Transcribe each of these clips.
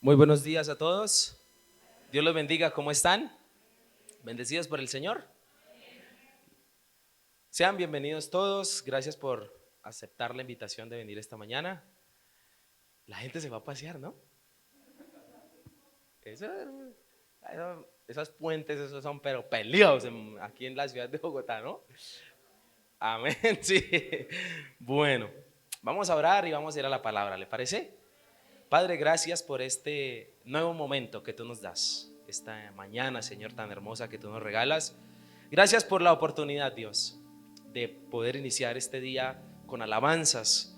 Muy buenos días a todos. Dios los bendiga. ¿Cómo están? ¿Bendecidos por el Señor? Sean bienvenidos todos. Gracias por aceptar la invitación de venir esta mañana. La gente se va a pasear, ¿no? Esos puentes, esos son pero peleados aquí en la ciudad de Bogotá, ¿no? Amén, sí. Bueno, vamos a orar y vamos a ir a la palabra, ¿le parece? Padre, gracias por este nuevo momento que tú nos das, esta mañana, Señor, tan hermosa que tú nos regalas. Gracias por la oportunidad, Dios, de poder iniciar este día con alabanzas,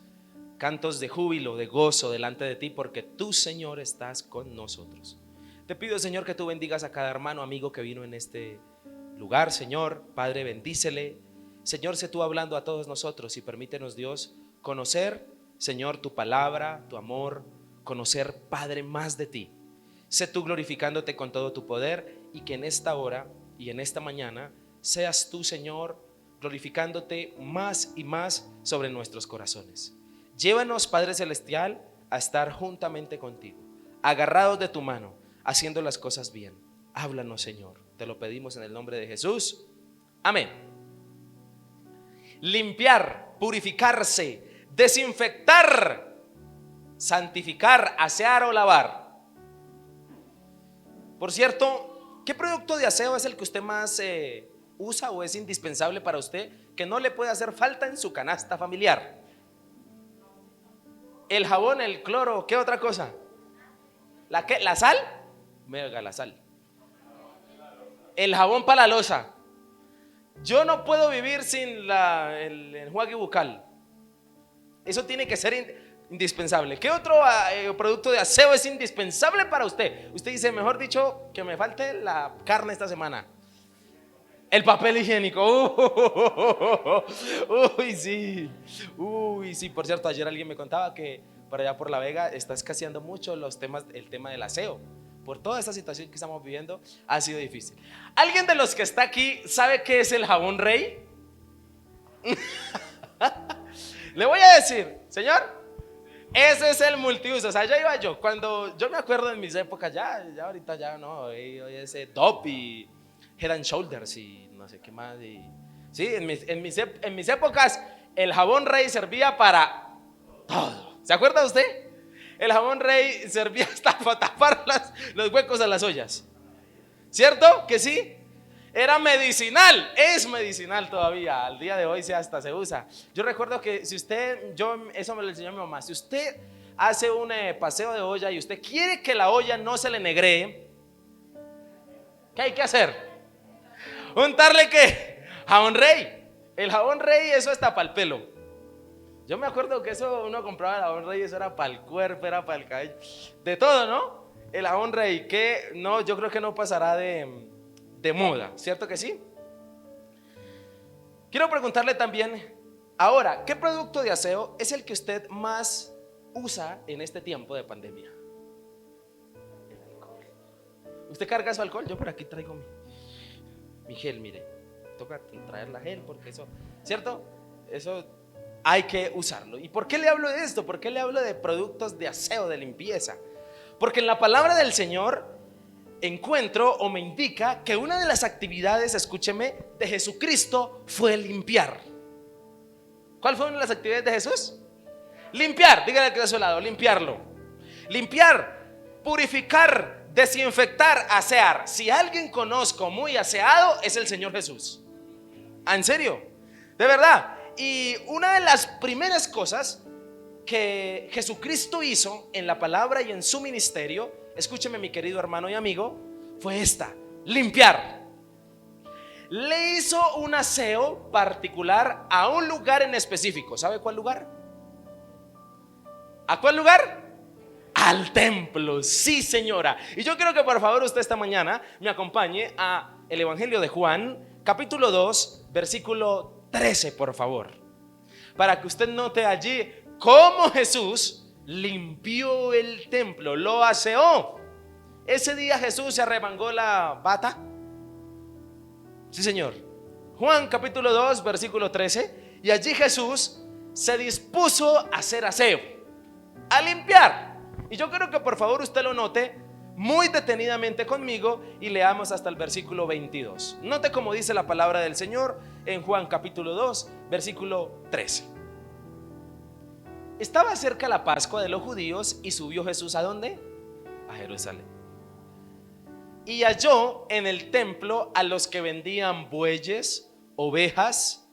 cantos de júbilo, de gozo delante de ti, porque tú, Señor, estás con nosotros. Te pido, Señor, que tú bendigas a cada hermano, amigo que vino en este lugar, Señor. Padre, bendícele. Señor, sé tú hablando a todos nosotros y permítenos, Dios, conocer, Señor, tu palabra, tu amor, conocer, Padre, más de ti. Sé tú glorificándote con todo tu poder y que en esta hora y en esta mañana seas tú, Señor, glorificándote más y más sobre nuestros corazones. Llévanos, Padre Celestial, a estar juntamente contigo, agarrados de tu mano, haciendo las cosas bien. Háblanos, Señor, te lo pedimos en el nombre de Jesús. Amén. Limpiar, purificarse, desinfectar, santificar, asear o lavar. Por cierto, ¿qué producto de aseo es el que usted más usa o es indispensable para usted, que no le puede hacer falta en su canasta familiar? El jabón, el cloro, ¿qué otra cosa? ¿La sal? Mega, la sal. El jabón para la loza. Yo no puedo vivir sin el enjuague bucal. Eso tiene que ser indispensable. ¿Qué otro producto de aseo es indispensable para usted? Usted dice, mejor dicho, que me falte la carne esta semana. El papel higiénico. Uy, sí. Uy, sí. Por cierto, ayer alguien me contaba que por allá por La Vega está escaseando mucho el tema del aseo. Por toda esta situación que estamos viviendo, ha sido difícil. ¿Alguien de los que está aquí sabe qué es el jabón Rey? Le voy a decir, señor, ese es el multiuso. O sea, ya iba yo. Cuando yo me acuerdo en mis épocas, ya ahorita ya no. Hoy ese Dove y Head and Shoulders y no sé qué más. Sí, en mis épocas, el jabón Rey servía para todo. ¿Se acuerda usted? El jabón Rey servía hasta para tapar los huecos a las ollas. ¿Cierto que sí? Era medicinal, es medicinal todavía. Al día de hoy hasta se usa. Yo recuerdo que si usted, eso me lo enseñó mi mamá. Si usted hace un paseo de olla y usted quiere que la olla no se le negree, ¿qué hay que hacer? Untarle ¿qué? Jabón Rey. El jabón Rey, eso está para el pelo. Yo me acuerdo que eso uno compraba el jabón Rey, eso era para el cuerpo, era para el cabello, de todo, ¿no? El jabón Rey, que no, yo creo que no pasará de moda, ¿cierto que sí? Quiero preguntarle también, ahora, ¿qué producto de aseo es el que usted más usa en este tiempo de pandemia? El alcohol. ¿Usted carga su alcohol? Yo por aquí traigo mi gel, mire. Toca traer la gel porque eso, ¿cierto? Eso hay que usarlo. ¿Y por qué le hablo de esto? ¿Por qué le hablo de productos de aseo, de limpieza? Porque en la palabra del Señor encuentro o me indica que una de las actividades, escúcheme, de Jesucristo fue limpiar. ¿Cuál fue una de las actividades de Jesús? Limpiar, dígale que de su lado, limpiarlo. Limpiar, purificar, desinfectar, asear. Si alguien conozco muy aseado es el Señor Jesús. ¿En serio? De verdad. Y una de las primeras cosas que Jesucristo hizo en la palabra y en su ministerio, escúcheme mi querido hermano y amigo, fue esta: limpiar. Le hizo un aseo particular a un lugar en específico. ¿Sabe cuál lugar? ¿A cuál lugar? Al templo, sí señora. Y yo quiero que por favor usted esta mañana me acompañe a el Evangelio de Juan, capítulo 2, versículo 13, por favor, para que usted note allí cómo Jesús limpió el templo, lo aseó. Ese día Jesús se arremangó la bata. Sí señor. Juan capítulo 2 versículo 13. Y allí Jesús se dispuso a hacer aseo, a limpiar. Y yo quiero que por favor usted lo note muy detenidamente conmigo y leamos hasta el versículo 22. Note cómo dice la palabra del Señor en Juan capítulo 2, versículo 13. Estaba cerca la Pascua de los judíos y subió Jesús ¿a dónde? A Jerusalén. Y halló en el templo a los que vendían bueyes, ovejas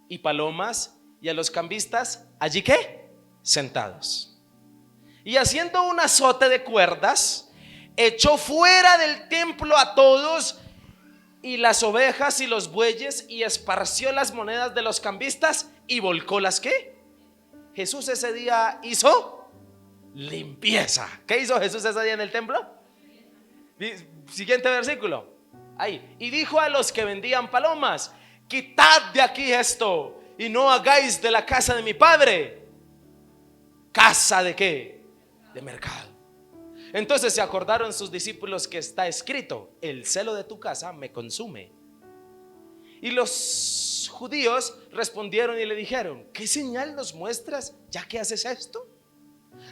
y palomas, y a los cambistas, ¿allí qué? Sentados. Y haciendo un azote de cuerdas, echó fuera del templo a todos y las ovejas y los bueyes, y esparció las monedas de los cambistas y volcó las ¿qué? Jesús ese día hizo limpieza. ¿Qué hizo Jesús ese día en el templo? Siguiente versículo. Ahí. Y dijo a los que vendían palomas: quitad de aquí esto y no hagáis de la casa de mi padre casa de ¿qué? De mercado. Entonces se acordaron sus discípulos que está escrito: el celo de tu casa me consume. Y los judíos respondieron y le dijeron: ¿qué señal nos muestras ya que haces esto?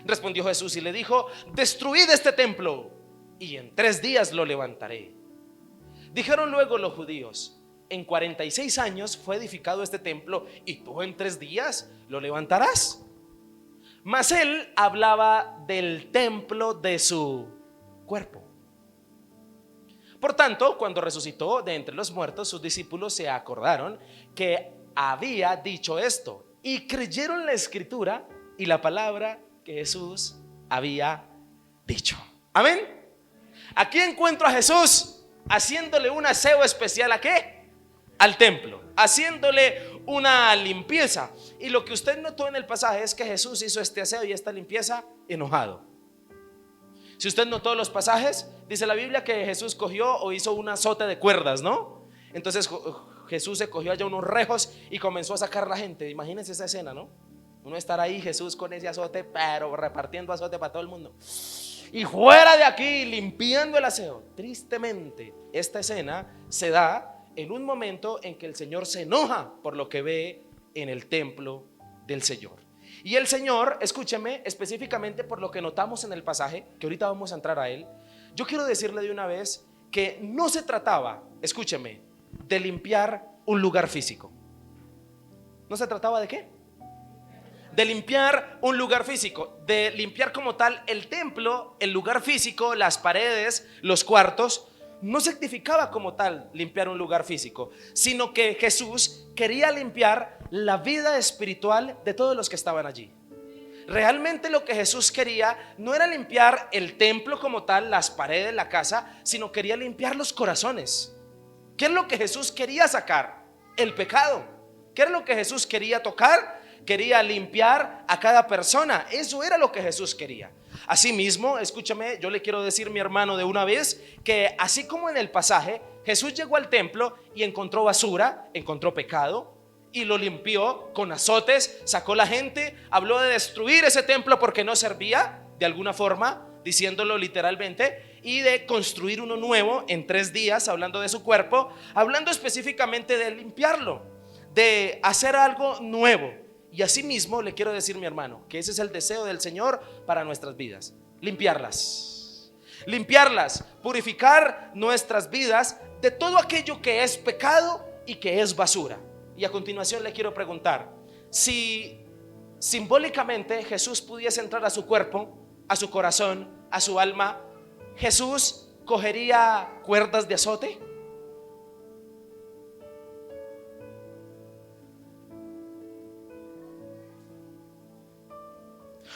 Respondió Jesús y le dijo: destruid este templo y en 3 días lo levantaré. Dijeron luego los judíos: en 46 años fue edificado este templo y tú en 3 días lo levantarás. Mas él hablaba del templo de su cuerpo. Por tanto, cuando resucitó de entre los muertos, sus discípulos se acordaron que había dicho esto y creyeron la escritura y la palabra que Jesús había dicho. Amén. Aquí encuentro a Jesús haciéndole un aseo especial ¿a qué? Al templo, haciéndole una limpieza. Y lo que usted notó en el pasaje es que Jesús hizo este aseo y esta limpieza enojado. Si usted notó los pasajes, dice la Biblia que Jesús cogió o hizo un azote de cuerdas, ¿no? Entonces Jesús se cogió allá unos rejos y comenzó a sacar a la gente. Imagínense esa escena, ¿no? Uno estar ahí, Jesús con ese azote, pero repartiendo azote para todo el mundo. Y fuera de aquí, limpiando el aseo. Tristemente, esta escena se da en un momento en que el Señor se enoja por lo que ve en el templo del Señor. Y el Señor, escúcheme, específicamente por lo que notamos en el pasaje, que ahorita vamos a entrar a él, yo quiero decirle de una vez que no se trataba, escúcheme, de limpiar un lugar físico. ¿No se trataba de qué? De limpiar un lugar físico, de limpiar como tal el templo, el lugar físico, las paredes, los cuartos. No significaba como tal limpiar un lugar físico, sino que Jesús quería limpiar la vida espiritual de todos los que estaban allí. Realmente lo que Jesús quería no era limpiar el templo como tal, las paredes, la casa, sino quería limpiar los corazones. ¿Qué es lo que Jesús quería sacar? El pecado. ¿Qué es lo que Jesús quería tocar? Quería limpiar a cada persona. Eso era lo que Jesús quería. Asimismo, escúchame, yo le quiero decir, mi hermano, de una vez, que así como en el pasaje, Jesús llegó al templo y encontró basura, encontró pecado y lo limpió con azotes, sacó la gente, habló de destruir ese templo porque no servía de alguna forma, diciéndolo literalmente, y de construir uno nuevo en 3 días, hablando de su cuerpo, hablando específicamente de limpiarlo, de hacer algo nuevo. Y asimismo le quiero decir, mi hermano, que ese es el deseo del Señor para nuestras vidas: limpiarlas, limpiarlas, purificar nuestras vidas de todo aquello que es pecado y que es basura. Y a continuación le quiero preguntar: si simbólicamente Jesús pudiese entrar a su cuerpo, a su corazón, a su alma, ¿Jesús cogería cuerdas de azote?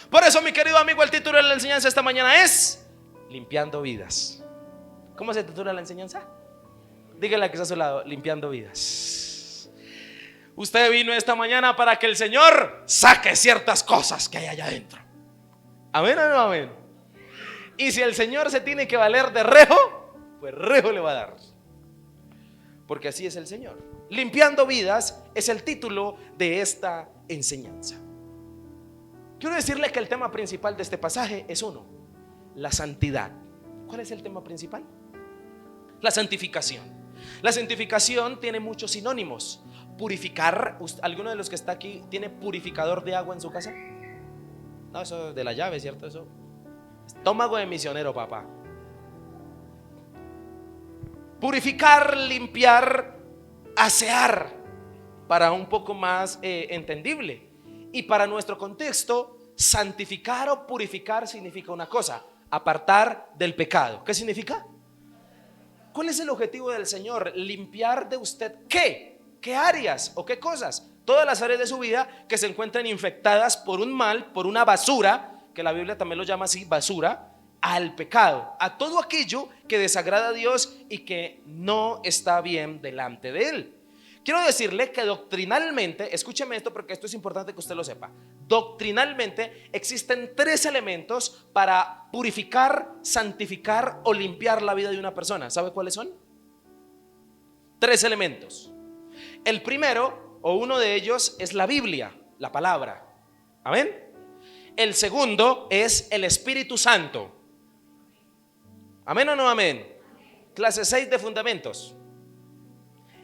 Por eso, mi querido amigo, el título de la enseñanza esta mañana es Limpiando Vidas. ¿Cómo se titula la enseñanza? Dígale a que está a su lado: Limpiando Vidas. Usted vino esta mañana para que el Señor saque ciertas cosas que hay allá adentro. ¿Amén o no amén? Y si el Señor se tiene que valer de rejo, pues rejo le va a dar, porque así es el Señor. Limpiando Vidas es el título de esta enseñanza. Quiero decirle que el tema principal de este pasaje es uno: la santidad. ¿Cuál es el tema principal? La santificación. La santificación tiene muchos sinónimos. Purificar. ¿Alguno de los que está aquí tiene purificador de agua en su casa? No, eso de la llave, ¿cierto? Eso Estómago de misionero, papá. Purificar, limpiar, asear, para un poco más entendible. Y para nuestro contexto, santificar o purificar significa una cosa: apartar del pecado. ¿Qué significa? ¿Cuál es el objetivo del Señor? Limpiar de usted ¿qué? ¿Qué áreas o qué cosas? Todas las áreas de su vida que se encuentran infectadas por un mal, por una basura, que la Biblia también lo llama así, basura, al pecado, a todo aquello que desagrada a Dios y que no está bien delante de Él. Quiero decirle que doctrinalmente, escúcheme esto porque esto es importante que usted lo sepa. Doctrinalmente existen 3 elementos para purificar, santificar o limpiar la vida de una persona. ¿Sabe cuáles son? 3 elementos. El primero o uno de ellos es la Biblia, la palabra. Amén. El segundo es el Espíritu Santo. ¿Amén o no amén? Clase 6 de fundamentos.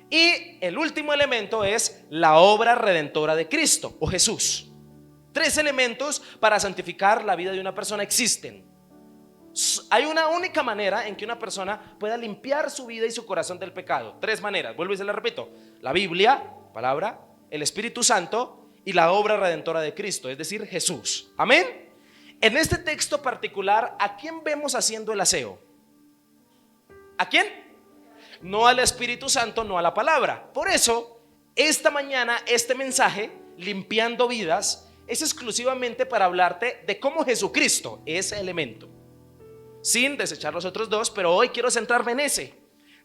Y el último elemento es la obra redentora de Cristo o Jesús. 3 elementos para santificar la vida de una persona existen. Hay una única manera en que una persona pueda limpiar su vida y su corazón del pecado. 3 maneras, vuelvo y se la repito: la Biblia, palabra, el Espíritu Santo y la obra redentora de Cristo, es decir, Jesús. Amén. En este texto particular, ¿a quién vemos haciendo el aseo? ¿A quién? No al Espíritu Santo, no a la palabra. Por eso, esta mañana, este mensaje, limpiando vidas, es exclusivamente para hablarte de cómo Jesucristo, ese elemento, sin desechar los otros 2, pero hoy quiero centrarme en ese.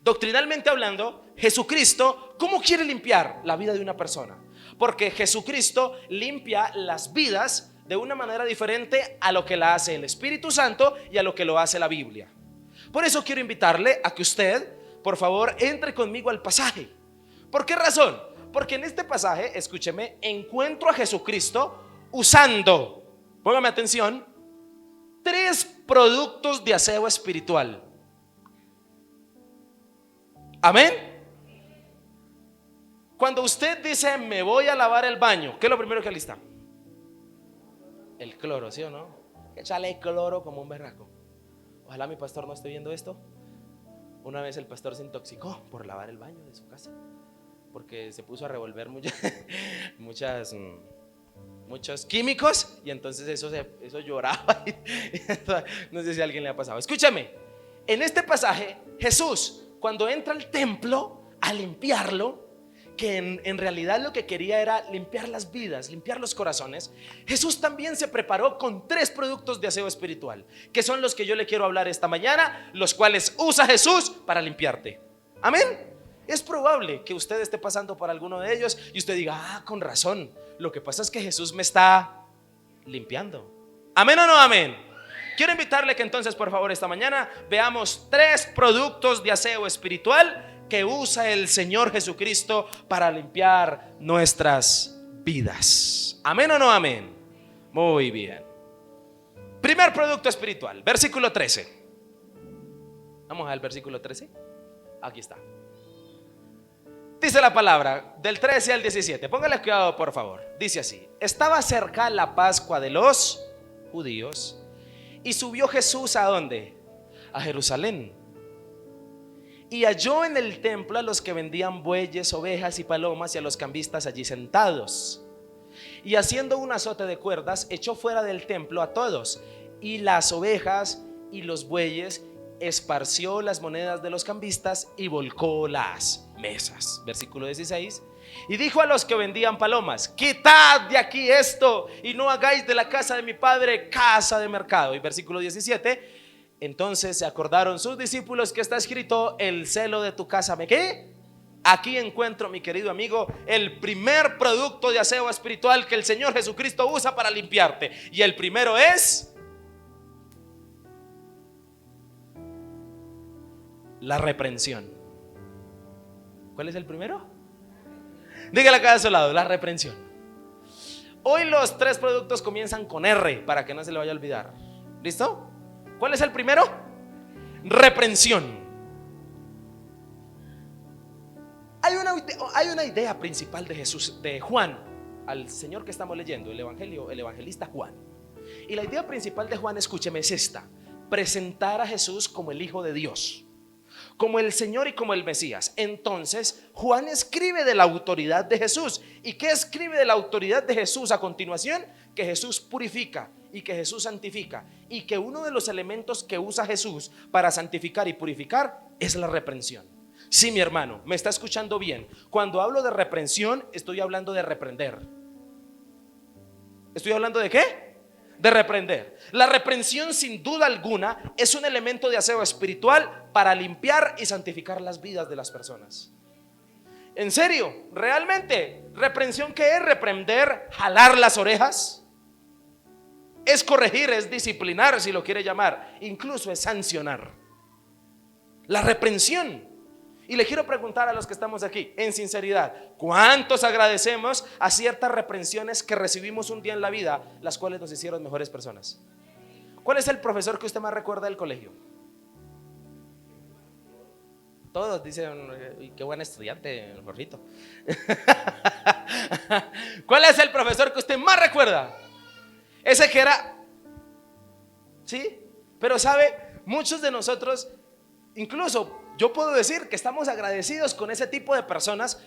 Doctrinalmente hablando, Jesucristo, ¿cómo quiere limpiar la vida de una persona? Porque Jesucristo limpia las vidas de una manera diferente a lo que la hace el Espíritu Santo y a lo que lo hace la Biblia. Por eso quiero invitarle a que usted, por favor, entre conmigo al pasaje. ¿Por qué razón? Porque en este pasaje, escúcheme, encuentro a Jesucristo usando, póngame atención, 3 productos de aseo espiritual. Amén. Cuando usted dice me voy a lavar el baño, ¿qué es lo primero que alista? El cloro, ¿sí o no? Échale cloro como un berraco. Ojalá mi pastor no esté viendo esto. Una vez el pastor se intoxicó por lavar el baño de su casa, porque se puso a revolver muchos químicos, y entonces eso lloraba. No sé si a alguien le ha pasado. Escúchame, en este pasaje Jesús, cuando entra al templo a limpiarlo, que en realidad lo que quería era limpiar las vidas, limpiar los corazones, Jesús también se preparó con 3 productos de aseo espiritual, que son los que yo le quiero hablar esta mañana, los cuales usa Jesús para limpiarte. Amén. Es probable que usted esté pasando por alguno de ellos y usted diga, con razón, lo que pasa es que Jesús me está limpiando. Amén o no amén. Quiero invitarle que entonces, por favor, esta mañana veamos 3 productos de aseo espiritual que usa el Señor Jesucristo para limpiar nuestras vidas. ¿Amén o no amén? Muy bien. Primer producto espiritual, versículo 13. Vamos al versículo 13. Aquí está. Dice la palabra del 13 al 17. Póngale cuidado, por favor. Dice así: estaba cerca la Pascua de los judíos y subió Jesús ¿a dónde? A Jerusalén. Y halló en el templo a los que vendían bueyes, ovejas y palomas, y a los cambistas allí sentados. Y haciendo un azote de cuerdas, echó fuera del templo a todos, y las ovejas y los bueyes, esparció las monedas de los cambistas y volcó las mesas. Versículo 16. Y dijo a los que vendían palomas: quitad de aquí esto, y no hagáis de la casa de mi padre casa de mercado. Y versículo 17. Entonces se acordaron sus discípulos que está escrito: el celo de tu casa me ¿qué? Aquí encuentro, mi querido amigo, el primer producto de aseo espiritual que el Señor Jesucristo usa para limpiarte. Y el primero es la reprensión. ¿Cuál es el primero? Dígale acá a su lado: la reprensión. Hoy los 3 productos comienzan con R, para que no se le vaya a olvidar. ¿Listo? ¿Cuál es el primero? Reprensión. Hay una idea principal de Jesús, de Juan, al Señor que estamos leyendo, el evangelista Juan. Y la idea principal de Juan, escúcheme, es esta: presentar a Jesús como el Hijo de Dios, como el Señor y como el Mesías. Entonces Juan escribe de la autoridad de Jesús. ¿Y qué escribe de la autoridad de Jesús a continuación? Que Jesús purifica y que Jesús santifica, y que uno de los elementos que usa Jesús para santificar y purificar es la reprensión. Sí, mi hermano, me está escuchando bien. Cuando hablo de reprensión, estoy hablando de reprender. ¿Estoy hablando de qué? De reprender. La reprensión, sin duda alguna, es un elemento de aseo espiritual para limpiar y santificar las vidas de las personas. En serio, realmente, reprensión, ¿qué es? Reprender, jalar las orejas, es corregir, es disciplinar, si lo quiere llamar, incluso es sancionar. La reprensión. Y le quiero preguntar a los que estamos aquí, en sinceridad, ¿cuántos agradecemos a ciertas reprensiones que recibimos un día en la vida, las cuales nos hicieron mejores personas? ¿Cuál es el profesor que usted más recuerda del colegio? Todos dicen, qué buen estudiante, el Jorrito. ¿Cuál es el profesor que usted más recuerda? Ese que era, ¿sí? Pero sabe, muchos de nosotros, incluso yo puedo decir que estamos agradecidos con ese tipo de personas,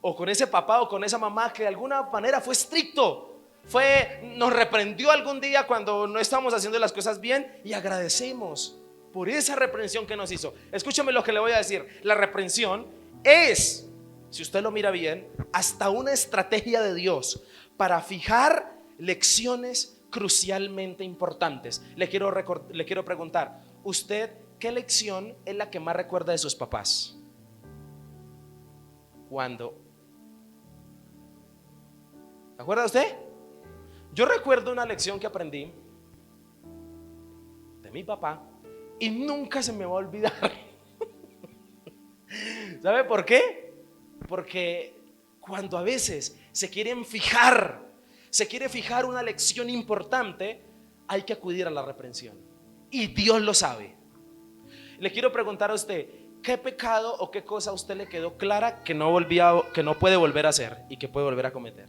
o con ese papá o con esa mamá que de alguna manera fue estricto, nos reprendió algún día cuando no estábamos haciendo las cosas bien, y agradecemos por esa reprensión que nos hizo. Escúchame lo que le voy a decir: la reprensión es, si usted lo mira bien, hasta una estrategia de Dios para fijar lecciones crucialmente importantes. Le quiero preguntar, ¿usted qué lección es la que más recuerda de sus papás? ¿Cuándo? ¿Se acuerda usted? Yo recuerdo una lección que aprendí de mi papá y nunca se me va a olvidar. ¿Sabe por qué? Porque cuando a veces se quiere fijar una lección importante, hay que acudir a la reprensión, y Dios lo sabe. Le quiero preguntar a usted, ¿qué pecado o qué cosa a usted le quedó clara que no puede volver a hacer y que puede volver a cometer?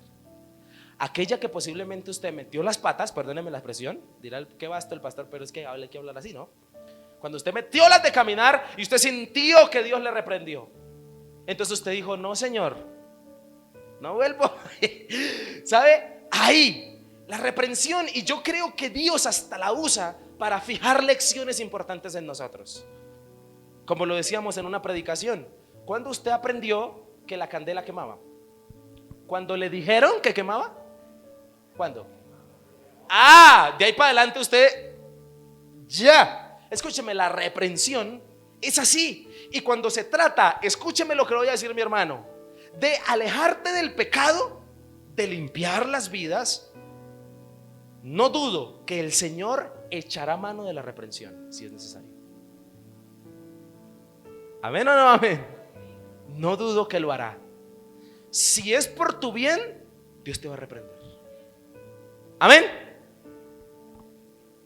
Aquella que posiblemente usted metió las patas, perdóneme la expresión, dirá qué vasto el pastor, pero es que hay que hablar así, ¿no? Cuando usted metió las de caminar y usted sintió que Dios le reprendió, entonces usted dijo, no, Señor, no vuelvo. ¿Sabe? Ahí, la reprensión, y yo creo que Dios hasta la usa para fijar lecciones importantes en nosotros. Como lo decíamos en una predicación, ¿cuándo usted aprendió que la candela quemaba? ¿Cuando le dijeron que quemaba? ¿Cuándo? De ahí para adelante usted ya. Escúcheme, la reprensión es así. Y cuando se trata, escúcheme lo que le voy a decir, mi hermano, de alejarte del pecado, de limpiar las vidas, no dudo que el Señor echará mano de la reprensión si es necesario. ¿Amén o no amén? No dudo que lo hará. Si es por tu bien, Dios te va a reprender. Amén.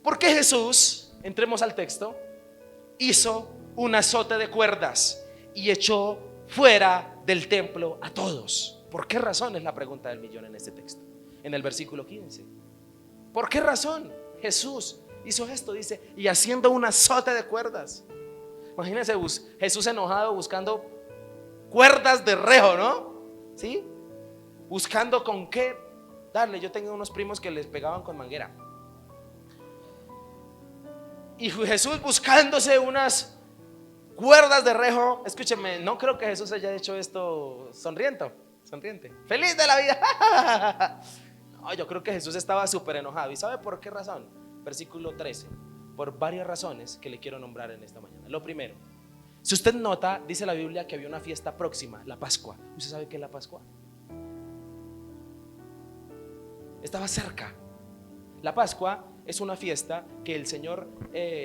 Porque Jesús, entremos al texto, hizo un azote de cuerdas y echó fuera del templo a todos. ¿Por qué razón? Es la pregunta del millón en este texto, en el versículo 15. ¿Por qué razón Jesús hizo esto? Dice, y haciendo un azote de cuerdas. Imagínense Jesús enojado buscando cuerdas de rejo, ¿no? ¿Sí? Buscando con qué darle. Yo tengo unos primos que les pegaban con manguera. Y Jesús buscándose unas cuerdas de rejo. Escúcheme, no creo que Jesús haya hecho esto sonriente. Feliz de la vida. No, yo creo que Jesús estaba súper enojado. ¿Y sabe por qué razón? Versículo 13. Por varias razones que le quiero nombrar en esta mañana. Lo primero, si usted nota, dice la Biblia que había una fiesta próxima, la Pascua. ¿Usted sabe qué es la Pascua? Estaba cerca. La Pascua es una fiesta que el Señor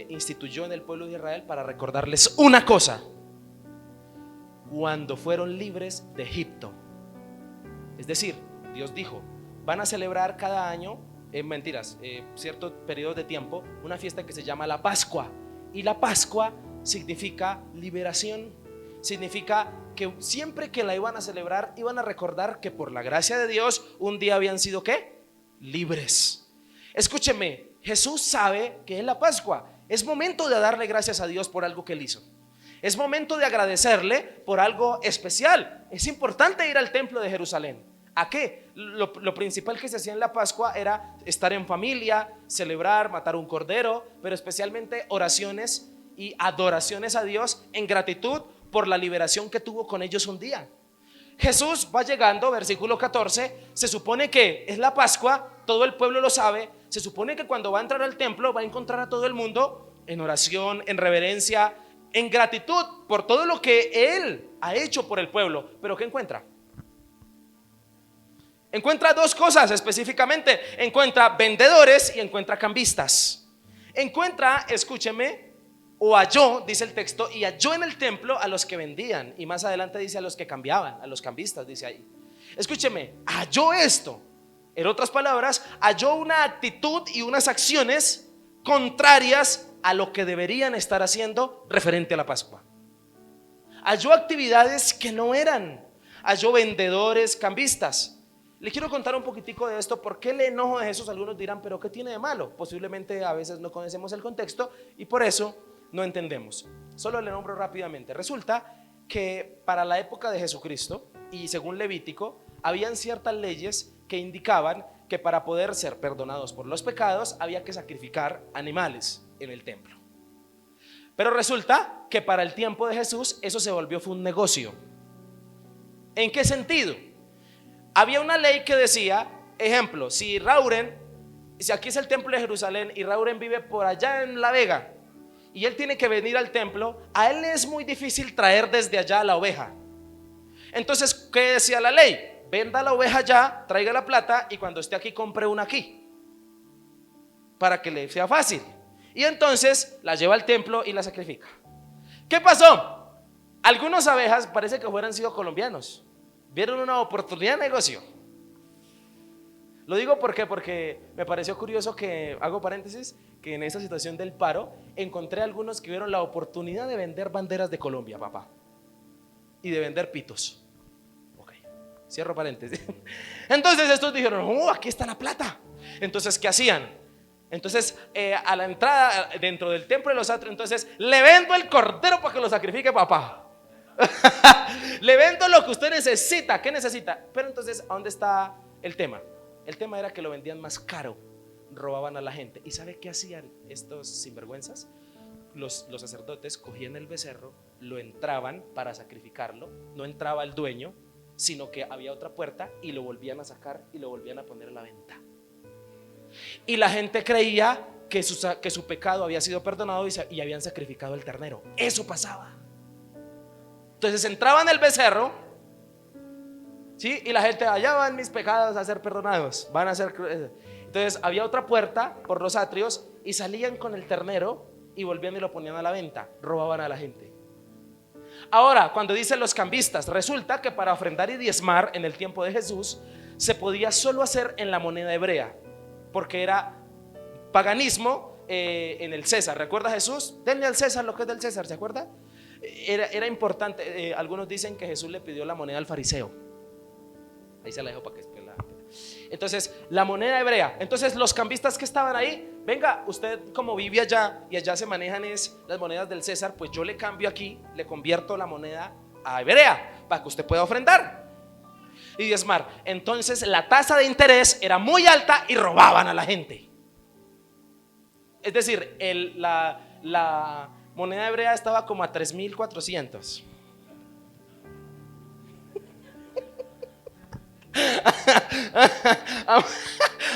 instituyó en el pueblo de Israel para recordarles una cosa: cuando fueron libres de Egipto. Es decir, Dios dijo, van a celebrar cada año, cierto periodo de tiempo, una fiesta que se llama la Pascua. Y la Pascua significa liberación. Significa que siempre que la iban a celebrar, iban a recordar que por la gracia de Dios un día habían sido ¿qué? Libres. Escúcheme, Jesús sabe que es la Pascua. Es momento de darle gracias a Dios por algo que Él hizo. Es momento de agradecerle por algo especial. Es importante ir al templo de Jerusalén. ¿A qué? Lo principal que se hacía en la Pascua era estar en familia, celebrar, matar un cordero, pero especialmente oraciones y adoraciones a Dios en gratitud por la liberación que tuvo con ellos un día. Jesús va llegando, versículo 14, se supone que es la Pascua, todo el pueblo lo sabe, se supone que cuando va a entrar al templo va a encontrar a todo el mundo en oración, en reverencia, en gratitud por todo lo que Él ha hecho por el pueblo. ¿Pero qué encuentra? Encuentra dos cosas específicamente. Encuentra vendedores y encuentra cambistas. Encuentra, escúcheme, o halló, dice el texto, y halló en el templo a los que vendían. Y más adelante dice a los que cambiaban, a los cambistas, dice ahí. Escúcheme, halló esto. En otras palabras, halló una actitud y unas acciones contrarias a lo que deberían estar haciendo referente a la Pascua. Halló actividades que no eran. Halló vendedores, cambistas. Le quiero contar un poquitico de esto. ¿Por qué el enojo de Jesús? Algunos dirán, pero ¿qué tiene de malo? Posiblemente a veces no conocemos el contexto y por eso no entendemos. Solo le nombro rápidamente. Resulta que para la época de Jesucristo y según Levítico, habían ciertas leyes que indicaban que para poder ser perdonados por los pecados había que sacrificar animales en el templo. Pero resulta que para el tiempo de Jesús eso se volvió fue un negocio. ¿En qué sentido? Había una ley que decía, ejemplo, si aquí es el templo de Jerusalén y Rauren vive por allá en La Vega y él tiene que venir al templo, a él le es muy difícil traer desde allá la oveja. Entonces, ¿qué decía la ley? Venda la oveja allá, traiga la plata y cuando esté aquí compre una aquí, para que le sea fácil. Y entonces la lleva al templo y la sacrifica. ¿Qué pasó? Algunas abejas parece que hubieran sido colombianos. Vieron una oportunidad de negocio. Lo digo porque me pareció curioso que, hago paréntesis, que en esa situación del paro encontré algunos que vieron la oportunidad de vender banderas de Colombia, papá, y de vender pitos. Ok, cierro paréntesis. Entonces estos dijeron, aquí está la plata. Entonces, ¿qué hacían? Entonces, a la entrada dentro del templo de los atrios, entonces le vendo el cordero para que lo sacrifique, papá. Le vendo lo que usted necesita. ¿Qué necesita? Pero entonces, ¿a dónde está el tema? El tema era que lo vendían más caro, robaban a la gente. ¿Y sabe qué hacían estos sinvergüenzas? Los sacerdotes cogían el becerro, lo entraban para sacrificarlo. No entraba el dueño, sino que había otra puerta y lo volvían a sacar y lo volvían a poner a la venta. Y la gente creía que su pecado había sido perdonado y habían sacrificado el ternero. Eso pasaba. Entonces entraban el becerro, ¿sí? Y la gente, allá van mis pecados a ser perdonados, van a ser. Entonces había otra puerta por los atrios y salían con el ternero y volvían y lo ponían a la venta, robaban a la gente. Ahora, cuando dicen los cambistas, resulta que para ofrendar y diezmar en el tiempo de Jesús se podía solo hacer en la moneda hebrea, porque era paganismo en el César. ¿Recuerda Jesús? Denle al César lo que es del César, ¿se acuerda? Era importante. Algunos dicen que Jesús le pidió la moneda al fariseo. Ahí se la dejo para que la. Entonces, la moneda hebrea. Entonces, los cambistas que estaban ahí, venga, usted como vive allá y allá se manejan las monedas del César, pues yo le cambio aquí, le convierto la moneda a hebrea para que usted pueda ofrendar y diezmar. Entonces, la tasa de interés era muy alta y robaban a la gente. Es decir, la moneda hebrea estaba como a 3,400.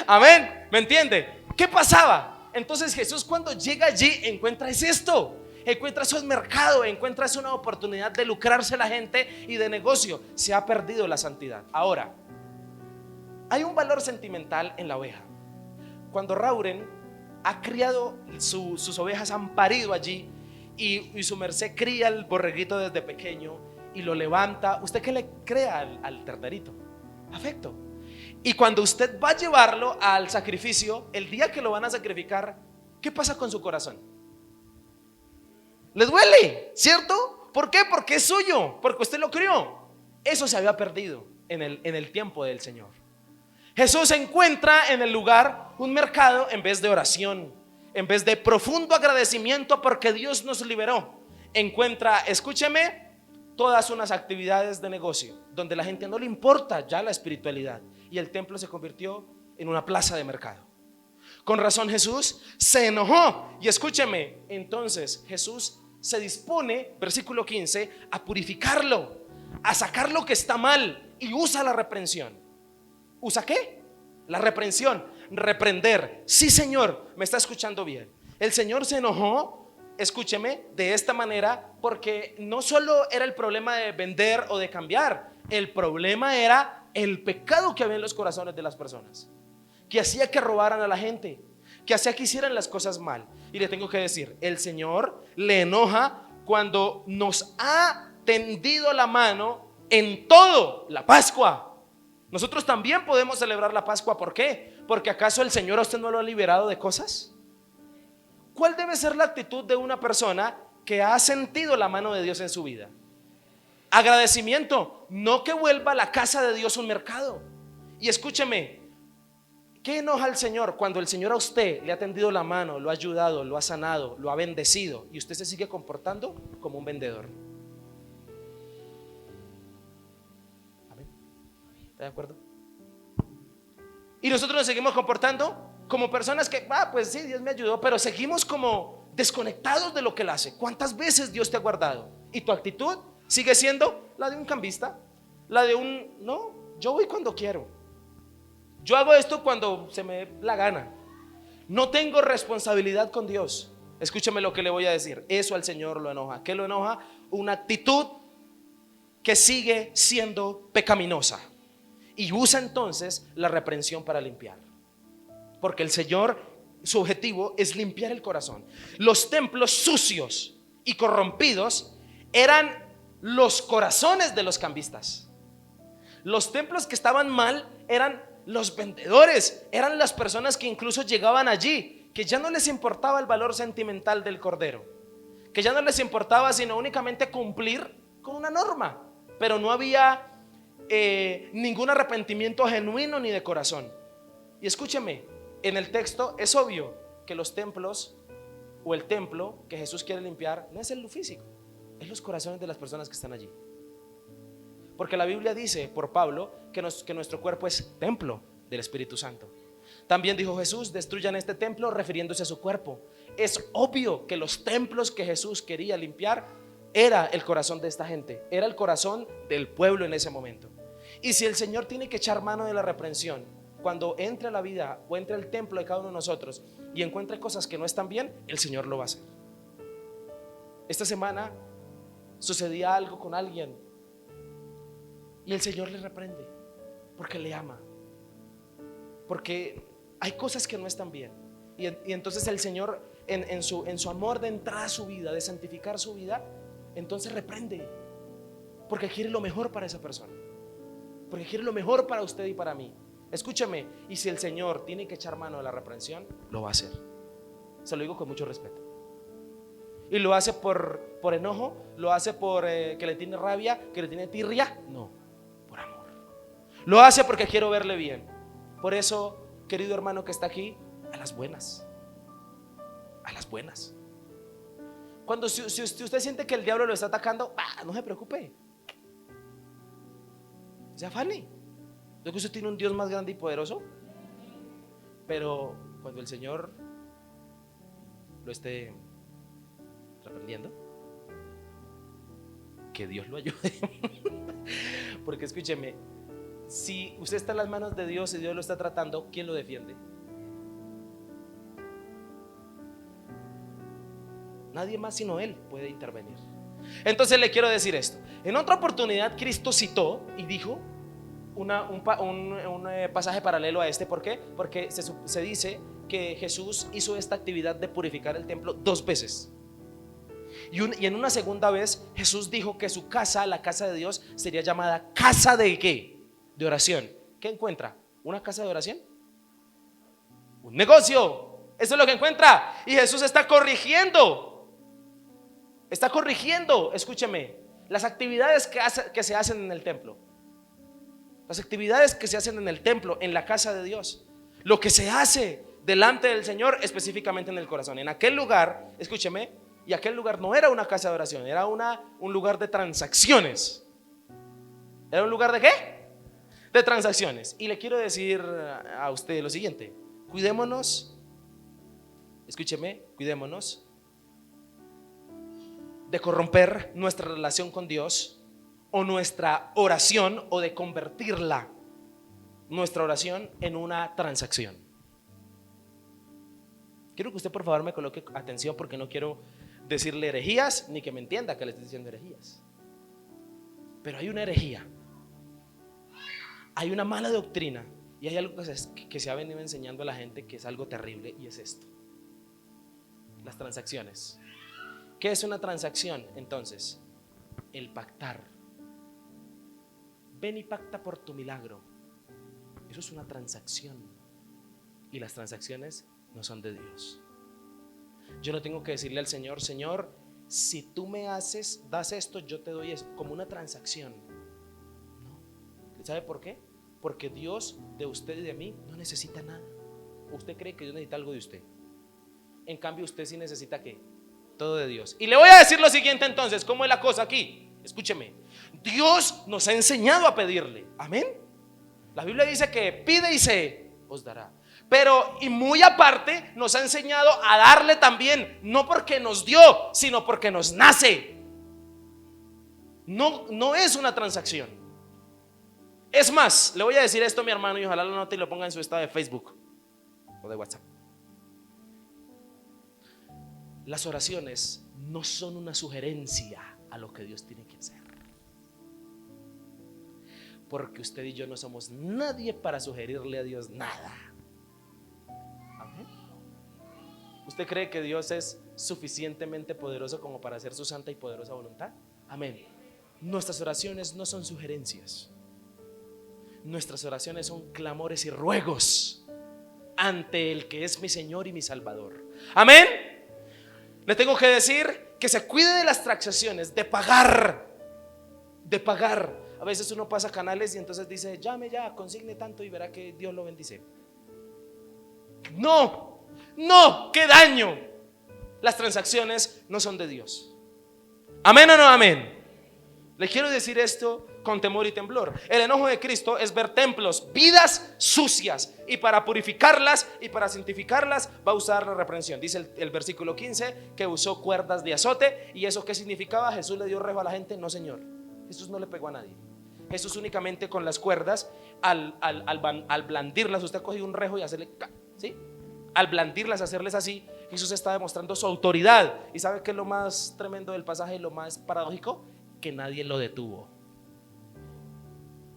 Amén, ¿me entiende? ¿Qué pasaba? Entonces Jesús cuando llega allí encuentra esto. Encuentra su mercado, encuentra una oportunidad de lucrarse la gente y de negocio. Se ha perdido la santidad. Ahora, hay un valor sentimental en la oveja. Cuando Rauren ha criado sus ovejas, han parido allí y su merced cría el borreguito desde pequeño y lo levanta. ¿Usted qué le crea al ternerito? Afecto. Y cuando usted va a llevarlo al sacrificio, el día que lo van a sacrificar, ¿qué pasa con su corazón? Le duele, ¿cierto? ¿Por qué? Porque es suyo, porque usted lo crió. Eso se había perdido en el tiempo del Señor. Jesús encuentra en el lugar un mercado en vez de oración, en vez de profundo agradecimiento porque Dios nos liberó. Encuentra, escúcheme, todas unas actividades de negocio donde la gente no le importa ya la espiritualidad, y el templo se convirtió en una plaza de mercado. Con razón Jesús se enojó, y escúcheme, entonces Jesús se dispone, versículo 15, a purificarlo, a sacar lo que está mal, y usa la reprensión. ¿Usa qué? La reprensión. Reprender. Sí, Señor, me está escuchando bien. El Señor se enojó, escúcheme, de esta manera, porque no solo era el problema de vender o de cambiar, el problema era el pecado que había en los corazones de las personas, que hacía que robaran a la gente, que hacía que hicieran las cosas mal. Y le tengo que decir, el Señor le enoja cuando nos ha tendido la mano en todo. La Pascua, nosotros también podemos celebrar la Pascua. ¿Por qué? Porque ¿acaso el Señor a usted no lo ha liberado de cosas? ¿Cuál debe ser la actitud de una persona que ha sentido la mano de Dios en su vida? Agradecimiento, no que vuelva la casa de Dios un mercado. Y escúcheme, ¿qué enoja al Señor? Cuando el Señor a usted le ha tendido la mano, lo ha ayudado, lo ha sanado, lo ha bendecido, y usted se sigue comportando como un vendedor. ¿Amén? ¿Está de acuerdo? Y nosotros nos seguimos comportando como personas que, pues sí, Dios me ayudó, pero seguimos como desconectados de lo que Él hace. ¿Cuántas veces Dios te ha guardado? Y tu actitud sigue siendo la de un cambista, la de un, no, yo voy cuando quiero, yo hago esto cuando se me dé la gana, no tengo responsabilidad con Dios. Escúchame lo que le voy a decir, eso al Señor lo enoja. ¿Qué lo enoja? Una actitud que sigue siendo pecaminosa, y usa entonces la reprensión para limpiar, porque el Señor, su objetivo es limpiar el corazón. Los templos sucios y corrompidos eran los corazones de los cambistas. Los templos que estaban mal eran los vendedores, eran las personas que incluso llegaban allí, que ya no les importaba el valor sentimental del cordero, que ya no les importaba sino únicamente cumplir con una norma, pero no había ningún arrepentimiento genuino ni de corazón. Y escúcheme, en el texto es obvio que los templos, o el templo que Jesús quiere limpiar, no es el físico, es los corazones de las personas que están allí. Porque la Biblia dice por Pablo que nuestro cuerpo es templo del Espíritu Santo. También dijo Jesús, destruyan este templo, refiriéndose a su cuerpo. Es obvio que los templos que Jesús quería limpiar era el corazón de esta gente, era el corazón del pueblo en ese momento. Y si el Señor tiene que echar mano de la reprensión cuando entre a la vida o entre al templo de cada uno de nosotros y encuentre cosas que no están bien, el Señor lo va a hacer. Esta semana sucedía algo con alguien y el Señor le reprende porque le ama, porque hay cosas que no están bien, y entonces el Señor en su amor de entrar a su vida, de santificar su vida, entonces reprende, porque quiere lo mejor para esa persona, porque quiere lo mejor para usted y para mí. Escúchame, y si el Señor tiene que echar mano de la reprensión, lo va a hacer. Se lo digo con mucho respeto. Y lo hace por enojo, lo hace por que le tiene rabia, que le tiene tirria. No, por amor. Lo hace porque quiero verle bien. Por eso, querido hermano que está aquí, a las buenas. A las buenas. Cuando si usted siente que el diablo lo está atacando, no se preocupe. Se afane. Yo que usted tiene un Dios más grande y poderoso. Pero cuando el Señor lo esté reprendiendo, que Dios lo ayude. Porque escúcheme, si usted está en las manos de Dios y Dios lo está tratando, ¿quién lo defiende? Nadie más sino Él puede intervenir. Entonces le quiero decir esto. En otra oportunidad Cristo citó y dijo un pasaje paralelo a este. ¿Por qué? Porque se dice que Jesús hizo esta actividad de purificar el templo 2 veces. Y en una segunda vez Jesús dijo que su casa, la casa de Dios, sería llamada casa de ¿qué? De oración. ¿Qué encuentra? ¿Una casa de oración? Un negocio. Eso es lo que encuentra. Y Jesús está corrigiendo. Escúcheme, las actividades que se hacen en el templo. las actividades que se hacen en el templo, en la casa de Dios, lo que se hace delante del Señor, específicamente en el corazón. En aquel lugar, escúcheme, y aquel lugar no era una casa de oración, era un lugar de transacciones. ¿Era un lugar de qué? De transacciones. Y le quiero decir a usted lo siguiente: cuidémonos, escúcheme, cuidémonos de corromper nuestra relación con Dios o nuestra oración, o de convertirla, nuestra oración, en una transacción. Quiero que usted por favor me coloque atención, porque no quiero decirle herejías ni que me entienda que le estoy diciendo herejías. Pero hay una herejía, hay una mala doctrina y hay algo que se ha venido enseñando a la gente que es algo terrible, y es esto: las transacciones. ¿Qué es una transacción? Entonces, el pactar. Ven y pacta por tu milagro. Eso es una transacción, y las transacciones no son de Dios. Yo no tengo que decirle al Señor: Señor, si tú me das esto, yo te doy eso, como una transacción. No. ¿Sabe por qué? Porque Dios de usted y de mí no necesita nada. Usted cree que Dios necesita algo de usted. En cambio, usted sí necesita ¿qué? Todo de Dios. Y le voy a decir lo siguiente entonces: ¿cómo es la cosa aquí? Escúcheme. Dios nos ha enseñado a pedirle. Amén. La Biblia dice que pide y se os dará. Pero, y muy aparte, nos ha enseñado a darle también, no porque nos dio, sino porque nos nace. No es una transacción. Es más, le voy a decir esto, mi hermano, y ojalá lo note y lo ponga en su estado de Facebook o de WhatsApp. Las oraciones no son una sugerencia a lo que Dios tiene que hacer, porque usted y yo no somos nadie para sugerirle a Dios nada. Amén. ¿Usted cree que Dios es suficientemente poderoso como para hacer su santa y poderosa voluntad? Amén. Nuestras oraciones no son sugerencias. Nuestras oraciones son clamores y ruegos ante el que es mi Señor y mi Salvador. Amén. Le tengo que decir que se cuide de las transacciones, de pagar. A veces uno pasa canales y entonces dice: llame ya, consigne tanto y verá que Dios lo bendice. No, qué daño. Las transacciones no son de Dios. Amén o no amén. Le quiero decir esto con temor y temblor. El enojo de Cristo es ver templos, vidas sucias, y para purificarlas y para santificarlas va a usar la reprensión. Dice el versículo 15 que usó cuerdas de azote. ¿Y eso qué significaba? ¿Jesús le dio rejo a la gente? No, Señor. Jesús no le pegó a nadie. Jesús únicamente con las cuerdas, al blandirlas, usted cogió un rejo y hacerle, ¿sí? Al blandirlas, hacerles así, Jesús está demostrando su autoridad. ¿Y sabe qué es lo más tremendo del pasaje y lo más paradójico? Que nadie lo detuvo.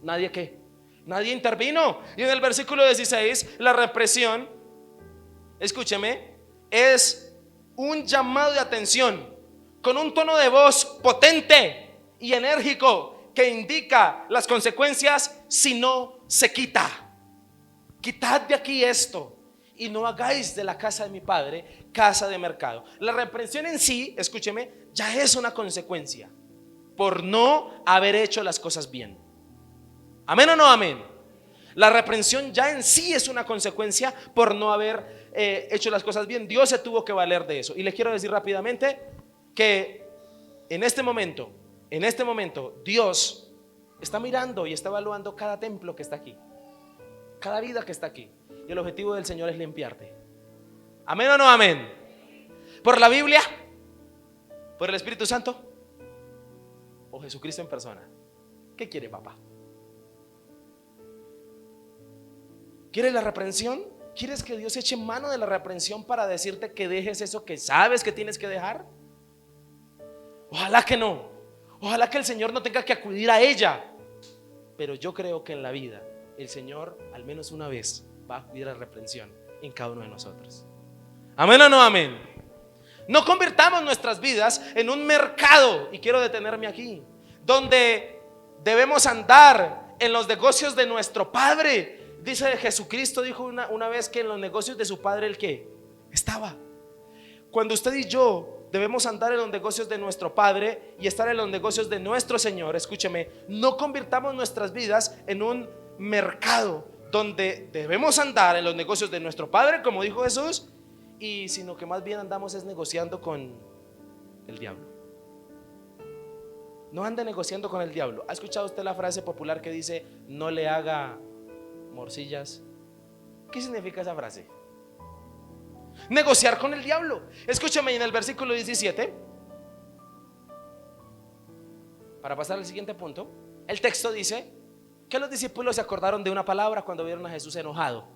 ¿Nadie qué? Nadie intervino. Y en el versículo 16, la represión, escúcheme, es un llamado de atención con un tono de voz potente y enérgico que indica las consecuencias si no se quita. Quitad de aquí esto y no hagáis de la casa de mi padre casa de mercado. La reprensión en sí, escúcheme, ya es una consecuencia por no haber hecho las cosas bien. ¿Amén o no amén? La reprensión ya en sí es una consecuencia por no haber hecho las cosas bien. Dios se tuvo que valer de eso. Y les quiero decir rápidamente que en este momento Dios está mirando y está evaluando cada templo que está aquí, cada vida que está aquí. Y el objetivo del Señor es limpiarte. ¿Amén o no amén? ¿Por la Biblia? ¿Por el Espíritu Santo? ¿O Jesucristo en persona? ¿Qué quiere, papá? ¿Quieres la reprensión? ¿Quieres que Dios eche mano de la reprensión para decirte que dejes eso que sabes que tienes que dejar? Ojalá que no. Ojalá que el Señor no tenga que acudir a ella. Pero yo creo que en la vida el Señor al menos una vez va a acudir a la reprensión en cada uno de nosotros. ¿Amén o no amén? No convirtamos nuestras vidas en un mercado, y quiero detenerme aquí, donde debemos andar en los negocios de nuestro Padre. Dice Jesucristo, dijo una vez que en los negocios de su Padre el que estaba. Cuando usted y yo debemos andar en los negocios de nuestro Padre y estar en los negocios de nuestro Señor, escúcheme, no convirtamos nuestras vidas en un mercado donde debemos andar en los negocios de nuestro Padre, como dijo Jesús, y sino que más bien andamos es negociando con el diablo. No ande negociando con el diablo. ¿Ha escuchado usted la frase popular que dice no le haga morcillas? ¿Qué significa esa frase? Negociar con el diablo. Escúchame en el versículo 17. Para pasar al siguiente punto, el texto dice que los discípulos se acordaron de una palabra cuando vieron a Jesús enojado.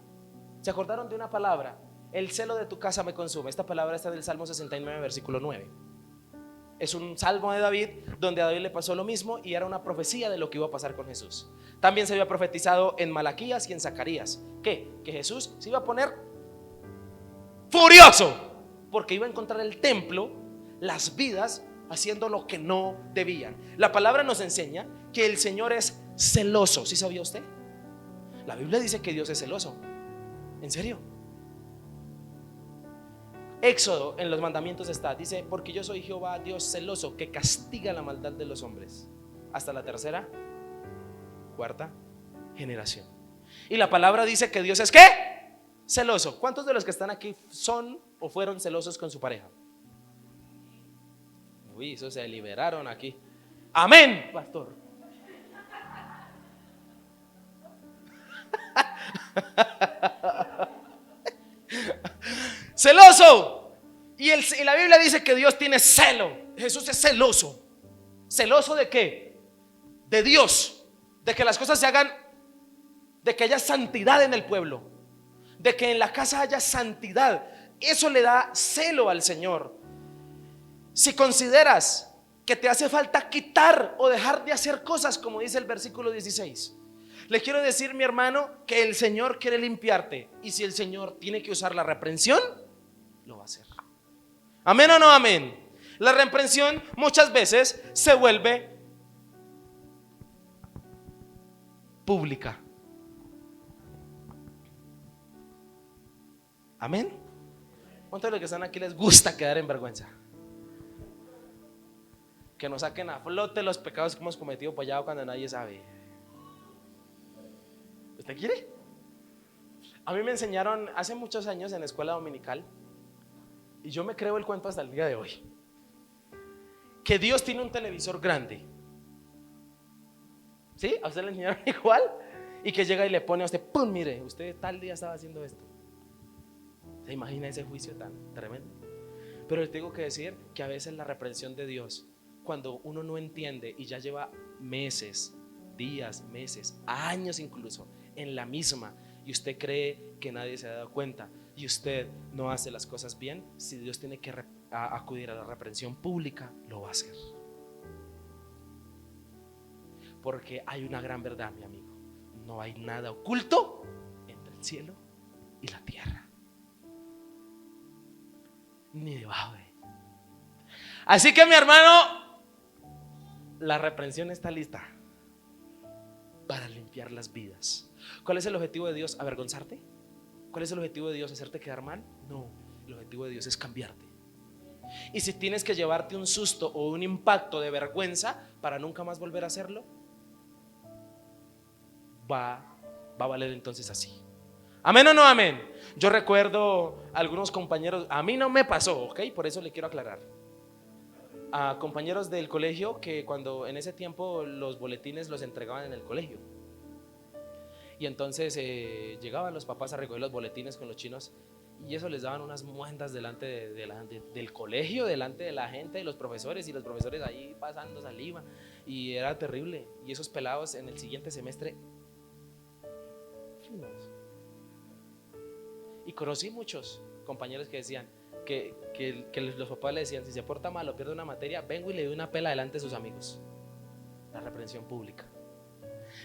Se acordaron de una palabra: el celo de tu casa me consume. Esta palabra está del Salmo 69, versículo 9. Es un salmo de David, donde a David le pasó lo mismo y era una profecía de lo que iba a pasar con Jesús. También se había profetizado en Malaquías y en Zacarías que Jesús se iba a poner furioso porque iba a encontrar el templo, las vidas haciendo lo que no debían. La palabra nos enseña que el Señor es celoso. ¿Sí sabía usted? La Biblia dice que Dios es celoso. ¿En serio? Éxodo en los mandamientos está, dice: porque yo soy Jehová, Dios celoso, que castiga la maldad de los hombres hasta la tercera, cuarta generación. Y la palabra dice que Dios es ¿qué? Celoso. ¿Cuántos de los que están aquí son o fueron celosos con su pareja? Uy, eso se liberaron aquí. Amén, pastor. Celoso. Y la Biblia dice que Dios tiene celo. Jesús es celoso. ¿Celoso de qué? De Dios. De que las cosas se hagan, de que haya santidad en el pueblo, de que en la casa haya santidad. Eso le da celo al Señor. Si consideras que te hace falta quitar o dejar de hacer cosas, como dice el versículo 16, le quiero decir, mi hermano, que el Señor quiere limpiarte. Y si el Señor tiene que usar la reprensión, lo va a hacer. ¿Amén o no amén? La reprensión muchas veces se vuelve pública. ¿Amén? ¿Cuántos de los que están aquí les gusta quedar en vergüenza? Que nos saquen a flote los pecados que hemos cometido por allá cuando nadie sabe. ¿Usted quiere? A mí me enseñaron hace muchos años en la escuela dominical, y yo me creo el cuento hasta el día de hoy, que Dios tiene un televisor grande. ¿Sí? ¿A usted le enseñaron igual? Y que llega y le pone a usted: ¡pum! Mire, usted tal día estaba haciendo esto. ¿Se imagina ese juicio tan tremendo? Pero les tengo que decir que a veces la reprensión de Dios, cuando uno no entiende y ya lleva meses, días, meses, años incluso en la misma, y usted cree que nadie se ha dado cuenta y usted no hace las cosas bien, si Dios tiene que acudir a la reprensión pública, lo va a hacer. Porque hay una gran verdad, mi amigo: no hay nada oculto entre el cielo y la tierra, ni debajo de ella. Así que, mi hermano, la reprensión está lista para limpiar las vidas. ¿Cuál es el objetivo de Dios? ¿Avergonzarte? ¿Cuál es el objetivo de Dios? ¿Hacerte quedar mal? No, el objetivo de Dios es cambiarte. Y si tienes que llevarte un susto o un impacto de vergüenza para nunca más volver a hacerlo, va a valer entonces así. ¿Amén o no amén? Yo recuerdo algunos compañeros, a mí no me pasó, ¿ok? Por eso le quiero aclarar. A compañeros del colegio que cuando en ese tiempo los boletines los entregaban en el colegio, y entonces llegaban los papás a recoger los boletines con los chinos, y eso les daban unas muendas delante del colegio, delante de la gente, de los profesores, y los profesores ahí pasando saliva, y era terrible. Y esos pelados en el siguiente semestre, y conocí muchos compañeros que decían que los papás le decían: si se porta mal o pierde una materia, vengo y le doy una pela delante de sus amigos. La reprensión pública.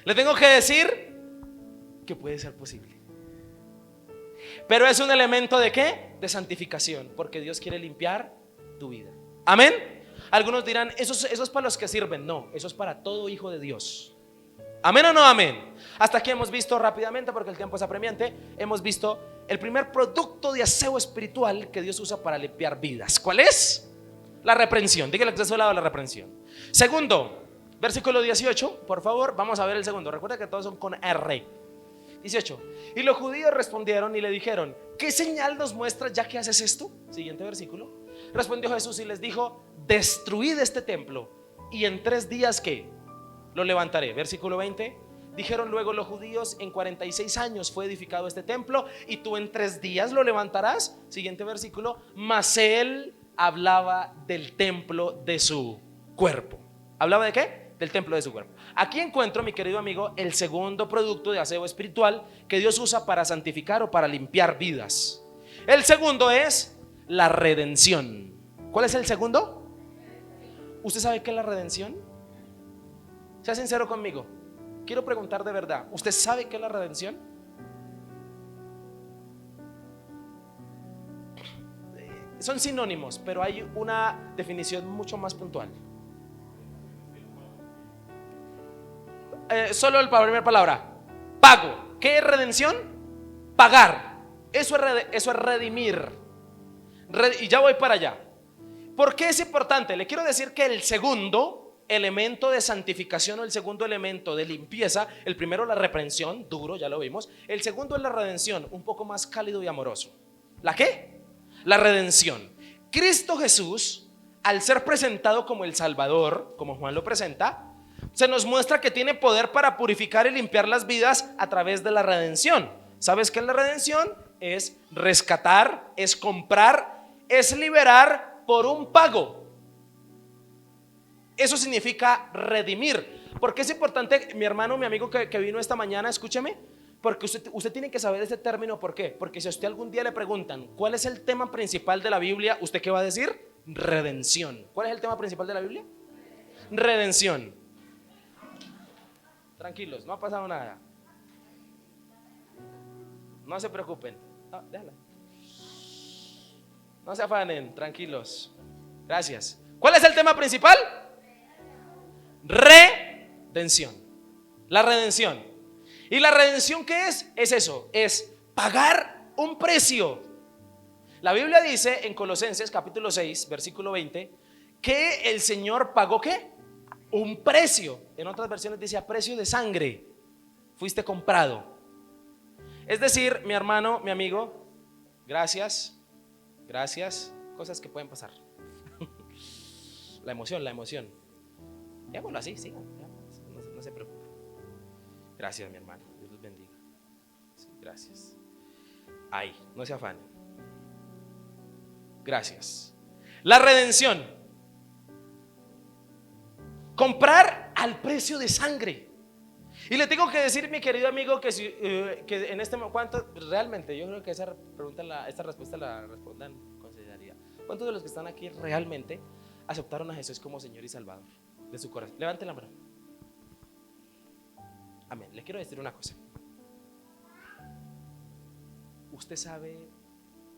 Le tengo que decir que puede ser posible, pero es un elemento ¿de qué? De santificación, porque Dios quiere limpiar tu vida. Amén. Algunos dirán: eso es para los que sirven. No, eso es para todo hijo de Dios. ¿Amén o no amén? Hasta aquí hemos visto rápidamente, porque el tiempo es apremiante, hemos visto el primer producto de aseo espiritual que Dios usa para limpiar vidas. ¿Cuál es? La reprensión. Dígale que está a su lado: la reprensión. Segundo, Versículo 18, por favor, vamos a ver el segundo. Recuerda que todos son con R. 18. Y los judíos respondieron y le dijeron: ¿qué señal nos muestras ya que haces esto? Siguiente versículo. Respondió Jesús y les dijo: destruid este templo y en 3 días ¿qué? Lo levantaré. Versículo 20. Dijeron luego los judíos: en 46 años fue edificado este templo y tú en 3 días lo levantarás. Siguiente versículo. Mas él hablaba del templo de su cuerpo. ¿Hablaba de qué? Del templo de su cuerpo. Aquí encuentro, mi querido amigo, el segundo producto de aseo espiritual que Dios usa para santificar o para limpiar vidas. El segundo es la redención. ¿Cuál es el segundo? ¿Usted sabe qué es la redención? Sea sincero conmigo. Quiero preguntar de verdad, ¿usted sabe qué es la redención? Son sinónimos, pero hay una definición mucho más puntual. Solo la primera palabra: pago. ¿Qué es redención? Pagar. Eso es redimir. Y ya voy para allá. ¿Por qué es importante? Le quiero decir que el segundo elemento de santificación o el segundo elemento de limpieza, el primero la reprensión, duro, ya lo vimos. El segundo es la redención, un poco más cálido y amoroso. ¿La qué? La redención. Cristo Jesús, al ser presentado como el Salvador, como Juan lo presenta, se nos muestra que tiene poder para purificar y limpiar las vidas a través de la redención. ¿Sabes qué es la redención? Es rescatar, es comprar, es liberar por un pago. Eso significa redimir. ¿Por qué es importante, mi hermano, mi amigo que vino esta mañana? Escúcheme. Porque usted tiene que saber este término. ¿Por qué? Porque si a usted algún día le preguntan ¿cuál es el tema principal de la Biblia? ¿Usted qué va a decir? Redención. ¿Cuál es el tema principal de la Biblia? Redención. Tranquilos, no ha pasado nada. No se preocupen. No, déjala. No se afanen, tranquilos. Gracias. ¿Cuál es el tema principal? Redención. La redención. ¿Y la redención qué es? Es eso, es pagar un precio. La Biblia dice en Colosenses capítulo 6, versículo 20, que el Señor pagó ¿qué? Un precio. En otras versiones dice a precio de sangre. Fuiste comprado. Es decir, mi hermano, mi amigo, gracias, cosas que pueden pasar. La emoción. Digámoslo así, sí, no se preocupe. Gracias, mi hermano, Dios los bendiga. Sí, gracias. Ay, no se afanen. Gracias. La redención. Comprar al precio de sangre. Y le tengo que decir, mi querido amigo, que en este momento, realmente, yo creo que esta respuesta la respondan con sinceridad. ¿Cuántos de los que están aquí realmente aceptaron a Jesús como Señor y Salvador de su corazón? Levante la mano. Amén. Le quiero decir una cosa. ¿Usted sabe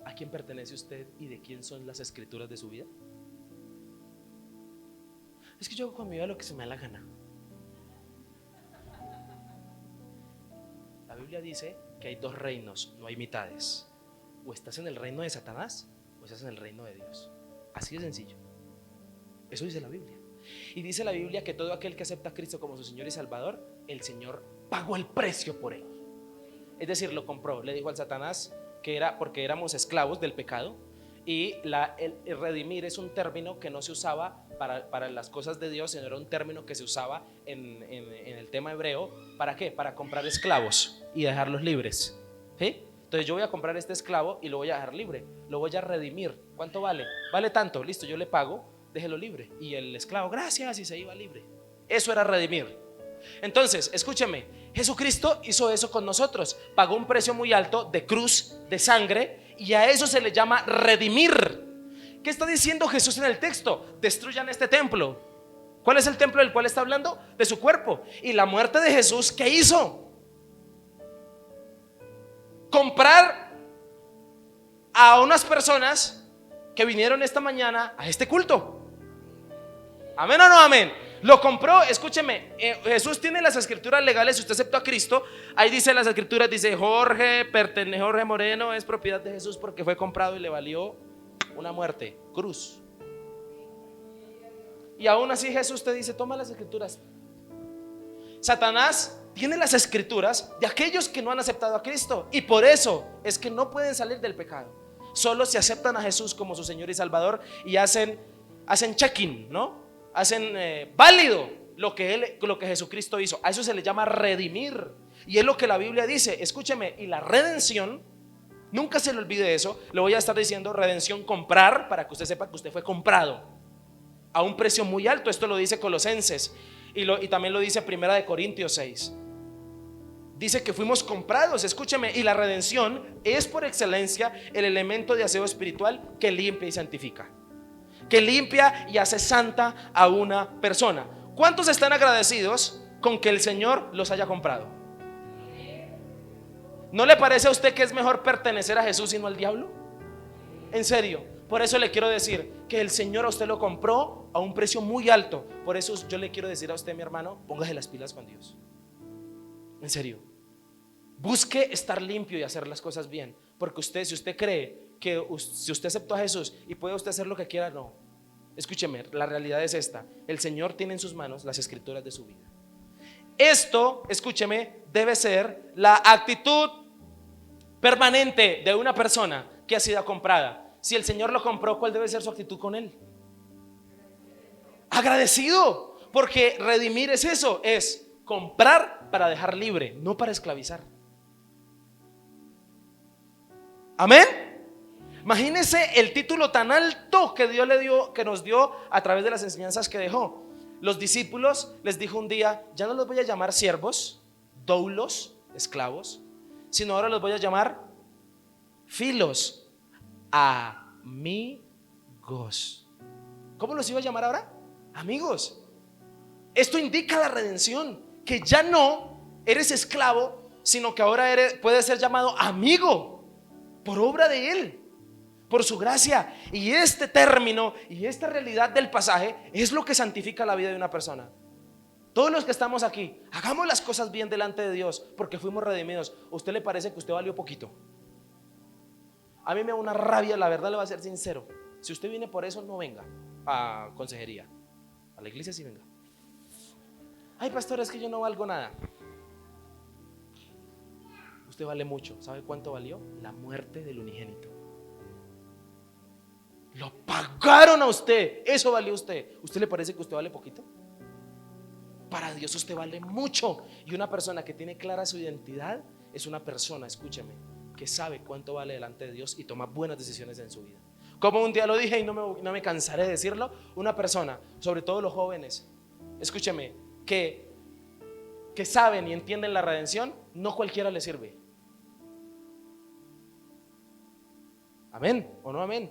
a quién pertenece usted y de quién son las escrituras de su vida? Es que yo hago con mi vida lo que se me da la gana. La Biblia dice que hay 2 reinos, no hay mitades. O estás en el reino de Satanás o estás en el reino de Dios. Así de sencillo. Eso dice la Biblia. Y dice la Biblia que todo aquel que acepta a Cristo como su Señor y Salvador, el Señor pagó el precio por él. Es decir, lo compró. Le dijo al Satanás que era porque éramos esclavos del pecado. Y el redimir es un término que no se usaba para las cosas de Dios, sino era un término que se usaba en el tema hebreo. ¿Para qué? Para comprar esclavos y dejarlos libres. ¿Sí? Entonces yo voy a comprar este esclavo y lo voy a dejar libre. Lo voy a redimir. ¿Cuánto vale? Vale tanto. Listo, yo le pago, déjelo libre. Y el esclavo, gracias, y se iba libre. Eso era redimir. Entonces, escúcheme, Jesucristo hizo eso con nosotros. Pagó un precio muy alto de cruz, de sangre. Y a eso se le llama redimir. ¿Qué está diciendo Jesús en el texto? Destruyan este templo. ¿Cuál es el templo del cual está hablando? De su cuerpo. Y la muerte de Jesús, ¿qué hizo? Comprar a unas personas que vinieron esta mañana a este culto. ¿Amén o no amén? Lo compró, escúcheme, Jesús tiene las escrituras legales. Si usted aceptó a Cristo, ahí dice las escrituras, dice Jorge Moreno es propiedad de Jesús porque fue comprado y le valió una muerte, cruz. Y aún así Jesús te dice, toma las escrituras, Satanás tiene las escrituras de aquellos que no han aceptado a Cristo, y por eso es que no pueden salir del pecado. Solo si aceptan a Jesús como su Señor y Salvador y hacen check-in, ¿no? Hacen válido lo que Jesucristo hizo. A eso se le llama redimir, y es lo que la Biblia dice. Escúcheme, y la redención, nunca se le olvide eso. Le voy a estar diciendo redención, comprar, para que usted sepa que usted fue comprado a un precio muy alto. Esto lo dice Colosenses y también lo dice Primera de Corintios 6. Dice que fuimos comprados, escúcheme, y la redención es por excelencia el elemento de aseo espiritual que limpia y santifica, que limpia y hace santa a una persona. ¿Cuántos están agradecidos con que el Señor los haya comprado? ¿No le parece a usted que es mejor pertenecer a Jesús y no al diablo? En serio, por eso le quiero decir que el Señor a usted lo compró a un precio muy alto. Por eso yo le quiero decir a usted, mi hermano, póngase las pilas con Dios. En serio, busque estar limpio y hacer las cosas bien. Porque si usted cree que si usted aceptó a Jesús y puede usted hacer lo que quiera, no. Escúcheme, la realidad es esta: el Señor tiene en sus manos las escrituras de su vida. Esto, escúcheme, debe ser la actitud permanente de una persona que ha sido comprada. Si el Señor lo compró, ¿cuál debe ser su actitud con Él? Agradecido, porque redimir es eso, es comprar para dejar libre, no para esclavizar. Amén. Imagínense el título tan alto que Dios le dio, que nos dio a través de las enseñanzas que dejó. Los discípulos les dijo un día: ya no los voy a llamar siervos, doulos, esclavos, sino ahora los voy a llamar filos, amigos. ¿Cómo los iba a llamar ahora? Amigos. Esto indica la redención, que ya no eres esclavo, sino que ahora puedes ser llamado amigo por obra de Él, por su gracia. Y este término y esta realidad del pasaje es lo que santifica la vida de una persona. Todos los que estamos aquí, hagamos las cosas bien delante de Dios, porque fuimos redimidos. ¿A usted le parece que usted valió poquito? A mí me da una rabia, la verdad, le voy a ser sincero. Si usted viene por eso, no venga a consejería. A la iglesia sí venga. Ay, pastor, es que yo no valgo nada. Usted vale mucho. ¿Sabe cuánto valió? La muerte del unigénito. Lo pagaron a usted. Eso valió usted. ¿Usted le parece que usted vale poquito? Para Dios usted vale mucho. Y una persona que tiene clara su identidad es una persona, escúcheme, que sabe cuánto vale delante de Dios y toma buenas decisiones en su vida. Como un día lo dije y no me cansaré de decirlo, una persona, sobre todo los jóvenes, escúcheme, que saben y entienden la redención, no cualquiera le sirve. Amén o no amén.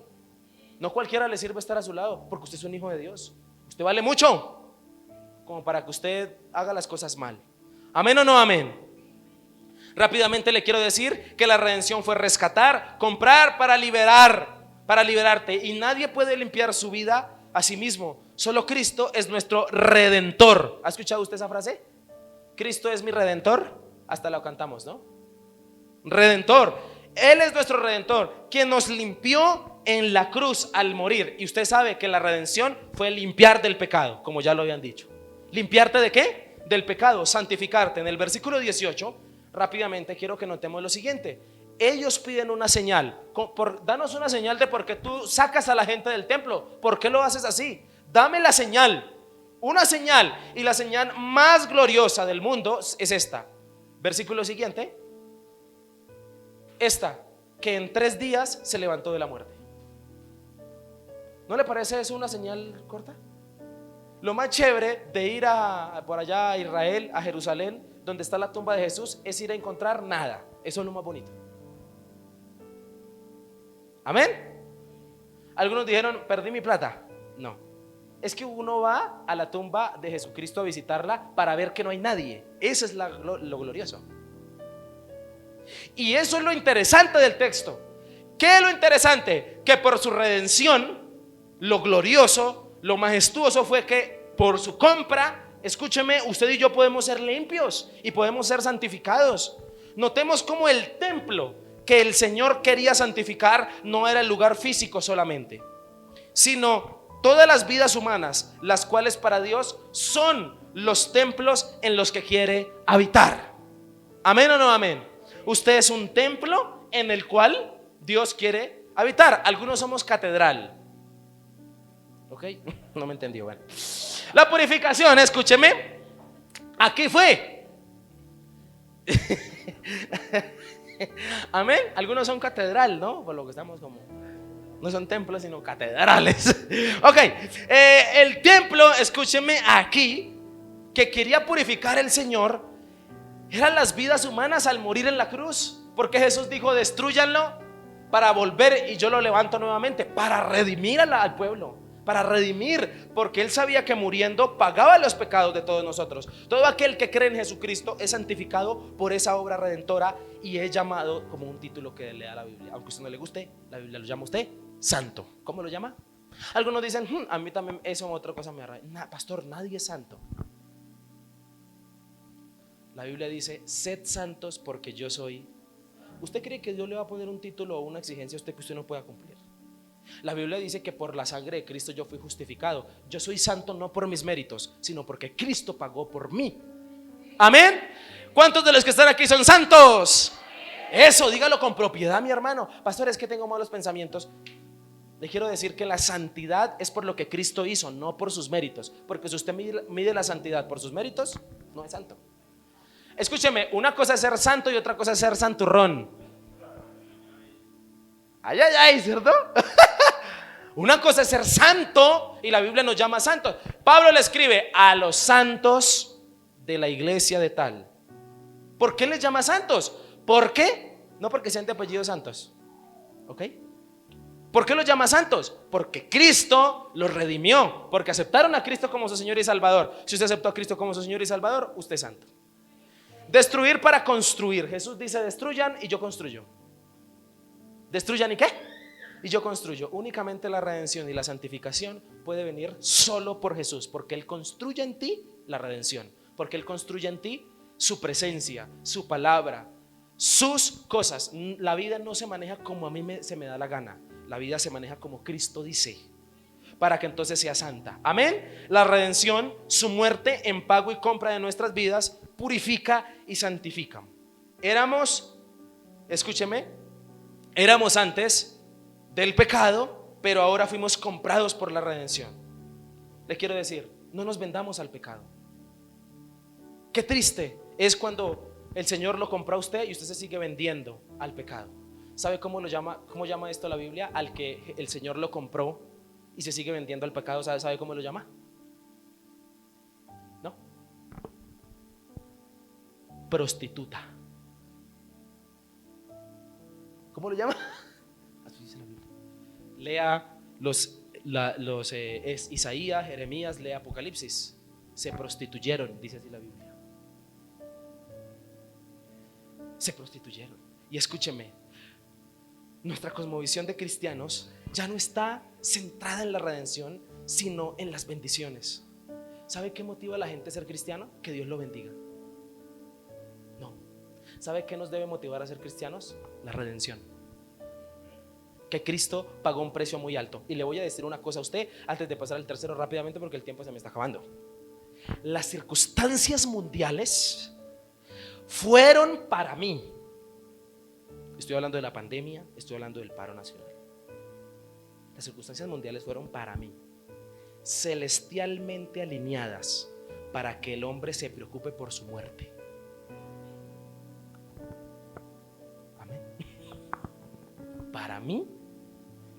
No cualquiera le sirve estar a su lado, porque usted es un hijo de Dios. Usted vale mucho como para que usted haga las cosas mal. Amén o no amén. Rápidamente le quiero decir que la redención fue rescatar, comprar para liberar, para liberarte. Y nadie puede limpiar su vida a sí mismo. Solo Cristo es nuestro redentor. ¿Ha escuchado usted esa frase? Cristo es mi redentor. Hasta la cantamos, ¿no? Redentor. Él es nuestro redentor, quien nos limpió en la cruz al morir. Y usted sabe que la redención fue limpiar del pecado, como ya lo habían dicho. ¿Limpiarte de qué? Del pecado, santificarte. En el versículo 18, rápidamente quiero que notemos lo siguiente. Ellos piden una señal. Danos una señal de por qué tú sacas a la gente del templo. ¿Por qué lo haces así? Dame la señal. Una señal. Y la señal más gloriosa del mundo es esta. Versículo siguiente. Esta, que en 3 días se levantó de la muerte. ¿No le parece eso una señal corta? Lo más chévere de ir por allá a Israel, a Jerusalén, donde está la tumba de Jesús, es ir a encontrar nada. Eso es lo más bonito. Amén. Algunos dijeron: perdí mi plata. No, es que uno va a la tumba de Jesucristo a visitarla para ver que no hay nadie. Eso es lo glorioso. Y eso es lo interesante del texto. ¿Qué es lo interesante? Que por su redención, lo glorioso, lo majestuoso fue que por su compra, escúcheme, usted y yo podemos ser limpios y podemos ser santificados. Notemos cómo el templo que el Señor quería santificar no era el lugar físico solamente, sino todas las vidas humanas, las cuales para Dios son los templos en los que quiere habitar. ¿Amén o no amén? Usted es un templo en el cual Dios quiere habitar. Algunos somos catedral. ¿Ok? No me entendió. Bueno. La purificación, escúcheme. Aquí fue. Amén. Algunos son catedral, ¿no? Por lo que estamos como, no son templos sino catedrales. Ok, el templo, escúcheme aquí, que quería purificar el Señor, eran las vidas humanas al morir en la cruz. Porque Jesús dijo: destrúyanlo para volver y yo lo levanto nuevamente, para redimir al pueblo, para redimir, porque Él sabía que muriendo pagaba los pecados de todos nosotros. Todo aquel que cree en Jesucristo es santificado por esa obra redentora y es llamado, como un título que le da la Biblia. Aunque a usted no le guste, la Biblia lo llama a usted santo. ¿Cómo lo llama? Algunos dicen, a mí también eso otra cosa me arraiga. Pastor, nadie es santo. La Biblia dice: sed santos porque yo soy. ¿Usted cree que Dios le va a poner un título o una exigencia a usted que usted no pueda cumplir? La Biblia dice que por la sangre de Cristo yo fui justificado. Yo soy santo no por mis méritos, sino porque Cristo pagó por mí. Amén. ¿Cuántos de los que están aquí son santos? Eso, dígalo con propiedad, mi hermano. Pastor, es que tengo malos pensamientos. Le quiero decir que la santidad es por lo que Cristo hizo, no por sus méritos. Porque si usted mide la santidad por sus méritos, no es santo. Escúcheme, una cosa es ser santo y otra cosa es ser santurrón. Ay, ay, ay, ¿cierto? Una cosa es ser santo y la Biblia nos llama santos. Pablo le escribe a los santos de la iglesia de tal. ¿Por qué les llama santos? ¿Por qué? No porque sean de apellido santos. ¿Ok? ¿Por qué los llama santos? Porque Cristo los redimió. Porque aceptaron a Cristo como su Señor y Salvador. Si usted aceptó a Cristo como su Señor y Salvador, usted es santo. Destruir para construir. Jesús dice: destruyan y yo construyo. ¿Destruyan y qué? Y yo construyo. Únicamente la redención y la santificación puede venir solo por Jesús, porque Él construye en ti la redención, porque Él construye en ti su presencia, su palabra, sus cosas. La vida no se maneja como a mí se me da la gana. La vida se maneja como Cristo dice, para que entonces sea santa. Amén. La redención, su muerte en pago y compra de nuestras vidas, purifica y santifica. Escúcheme, éramos antes del pecado, pero ahora fuimos comprados por la redención. Le quiero decir, no nos vendamos al pecado. Qué triste es cuando el Señor lo compró a usted y usted se sigue vendiendo al pecado. ¿Sabe cómo llama esto la Biblia? Al que el Señor lo compró y se sigue vendiendo al pecado. ¿Sabe cómo lo llama? ¿No? Prostituta. ¿Cómo lo llama? Así dice la Biblia. Lea Isaías, Jeremías, lea Apocalipsis. Se prostituyeron, dice así la Biblia. Se prostituyeron. Y escúcheme, nuestra cosmovisión de cristianos ya no está centrada en la redención, sino en las bendiciones. ¿Sabe qué motiva a la gente a ser cristiano? Que Dios lo bendiga. No. ¿Sabe qué nos debe motivar a ser cristianos? La redención. Que Cristo pagó un precio muy alto. Y le voy a decir una cosa a usted antes de pasar al tercero rápidamente, porque el tiempo se me está acabando. Las circunstancias mundiales fueron para mí. Estoy hablando de la pandemia, estoy hablando del paro nacional. Las circunstancias mundiales fueron para mí celestialmente alineadas para que el hombre se preocupe por su muerte. Amén. Para mí,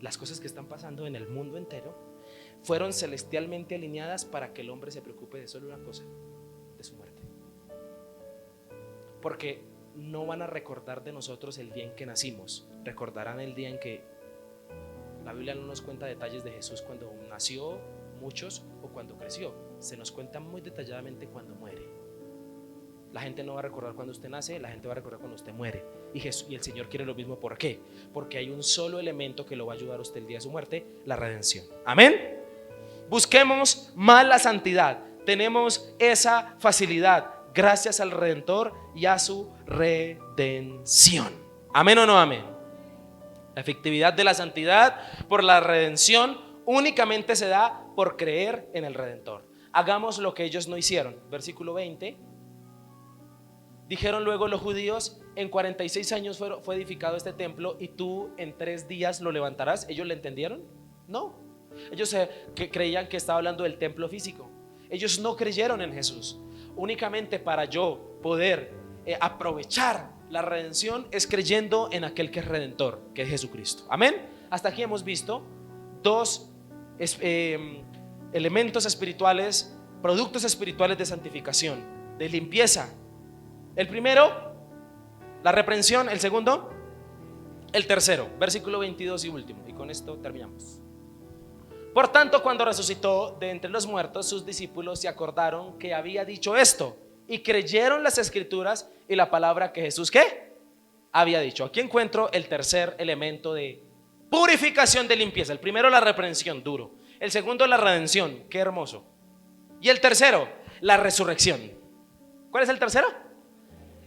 las cosas que están pasando en el mundo entero fueron celestialmente alineadas para que el hombre se preocupe de solo una cosa: de su muerte. Porque no van a recordar de nosotros el día en que nacimos, recordarán el día en que la Biblia no nos cuenta detalles de Jesús cuando nació, muchos, o cuando creció. Se nos cuenta muy detalladamente cuando muere. La gente no va a recordar cuando usted nace, la gente va a recordar cuando usted muere. Y el Señor quiere lo mismo. ¿Por qué? Porque hay un solo elemento que lo va a ayudar a usted el día de su muerte: la redención. Amén. Busquemos más la santidad. Tenemos esa facilidad gracias al Redentor y a su redención. ¿Amén o no amén? La efectividad de la santidad por la redención únicamente se da por creer en el Redentor. hagamos lo que ellos no hicieron. Versículo 20. Dijeron luego los judíos: en 46 años fue edificado este templo y tú en 3 días lo levantarás. ¿Ellos le entendieron? No. Ellos que creían que estaba hablando del templo físico. Ellos no creyeron en Jesús. Únicamente para yo poder aprovechar la redención es creyendo en aquel que es redentor, que es Jesucristo. Amén. Hasta aquí hemos visto dos elementos espirituales, productos espirituales de santificación, de limpieza. El primero, la reprensión. El segundo, el tercero. Versículo 22 y último, y con esto terminamos. Por tanto, cuando resucitó de entre los muertos, sus discípulos se acordaron que había dicho esto y creyeron las escrituras y la palabra que Jesús, ¿qué? Había dicho. Aquí encuentro el tercer elemento de purificación, de limpieza. El primero, la reprensión, duro. El segundo, la redención, qué hermoso. Y el tercero, la resurrección. ¿Cuál es el tercero?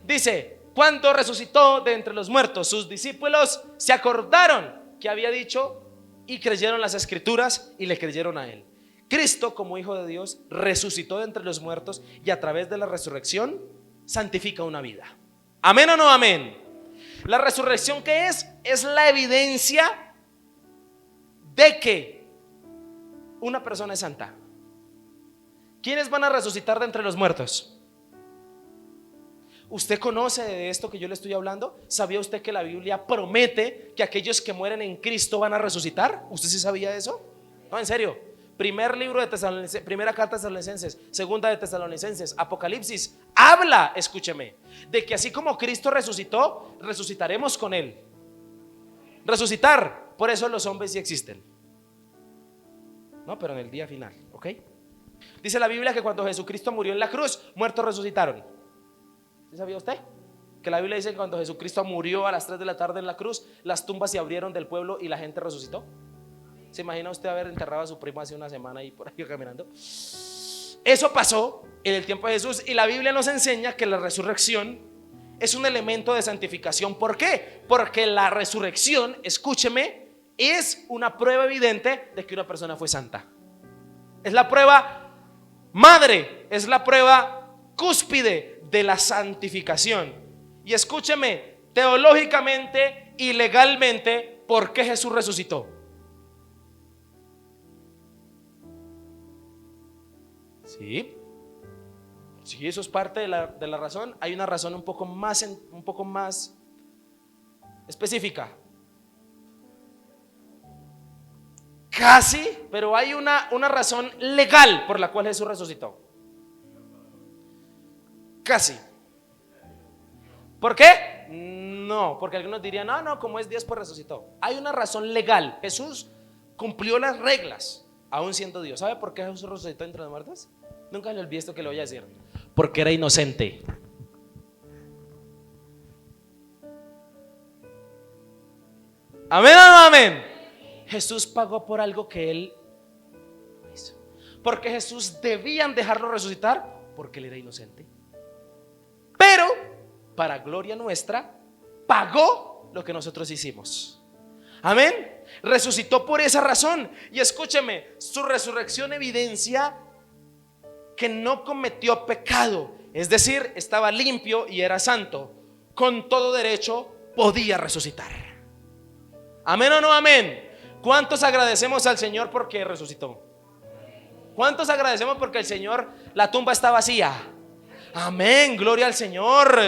Dice: cuando resucitó de entre los muertos, sus discípulos se acordaron que había dicho y creyeron las escrituras y le creyeron a él. Cristo, como Hijo de Dios, resucitó de entre los muertos y a través de la resurrección santifica una vida. ¿Amén o no amén? La resurrección, ¿qué es? Es la evidencia de que una persona es santa. ¿Quiénes van a resucitar de entre los muertos? ¿Usted conoce de esto que yo le estoy hablando? ¿Sabía usted que la Biblia promete que aquellos que mueren en Cristo van a resucitar? ¿Usted sí sabía eso? No, en serio. Primer libro de Tesalonicenses, primera carta de Tesalonicenses, segunda de Tesalonicenses, Apocalipsis, habla, escúcheme, de que así como Cristo resucitó, resucitaremos con él. Resucitar, por eso los hombres sí existen. No, pero en el día final, ¿ok? Dice la Biblia que cuando Jesucristo murió en la cruz, muertos resucitaron. ¿Sí sabía usted? Que la Biblia dice que cuando Jesucristo murió a las 3 de la tarde en la cruz, las tumbas se abrieron del pueblo y la gente resucitó. ¿Se imagina usted haber enterrado a su primo hace una semana y por ahí caminando? Eso pasó en el tiempo de Jesús y la Biblia nos enseña que la resurrección es un elemento de santificación. ¿Por qué? Porque la resurrección, escúcheme, es una prueba evidente de que una persona fue santa. Es la prueba madre, es la prueba cúspide de la santificación. Y escúcheme, teológicamente y legalmente, ¿por qué Jesús resucitó? Sí, eso es parte de la razón. Hay una razón un poco más específica. Casi, pero hay una razón legal por la cual Jesús resucitó. Casi. ¿Por qué? No, porque algunos dirían: no, como es Dios, pues resucitó. Hay una razón legal. Jesús cumplió las reglas, aún siendo Dios. ¿Sabe por qué Jesús resucitó entre los muertos? Nunca le olvidé esto que le voy a decir. Porque era inocente. ¿Amén o no amén? Jesús pagó por algo que él hizo. Porque Jesús debían dejarlo resucitar porque él era inocente. Pero para gloria nuestra pagó lo que nosotros hicimos. Amén. Resucitó por esa razón. Y escúcheme, su resurrección evidencia que no cometió pecado. Es decir, estaba limpio y era santo. Con todo derecho podía resucitar. Amén o no amén. ¿Cuántos agradecemos al Señor porque resucitó? ¿Cuántos agradecemos porque el Señor, la tumba está vacía? Amén, gloria al Señor.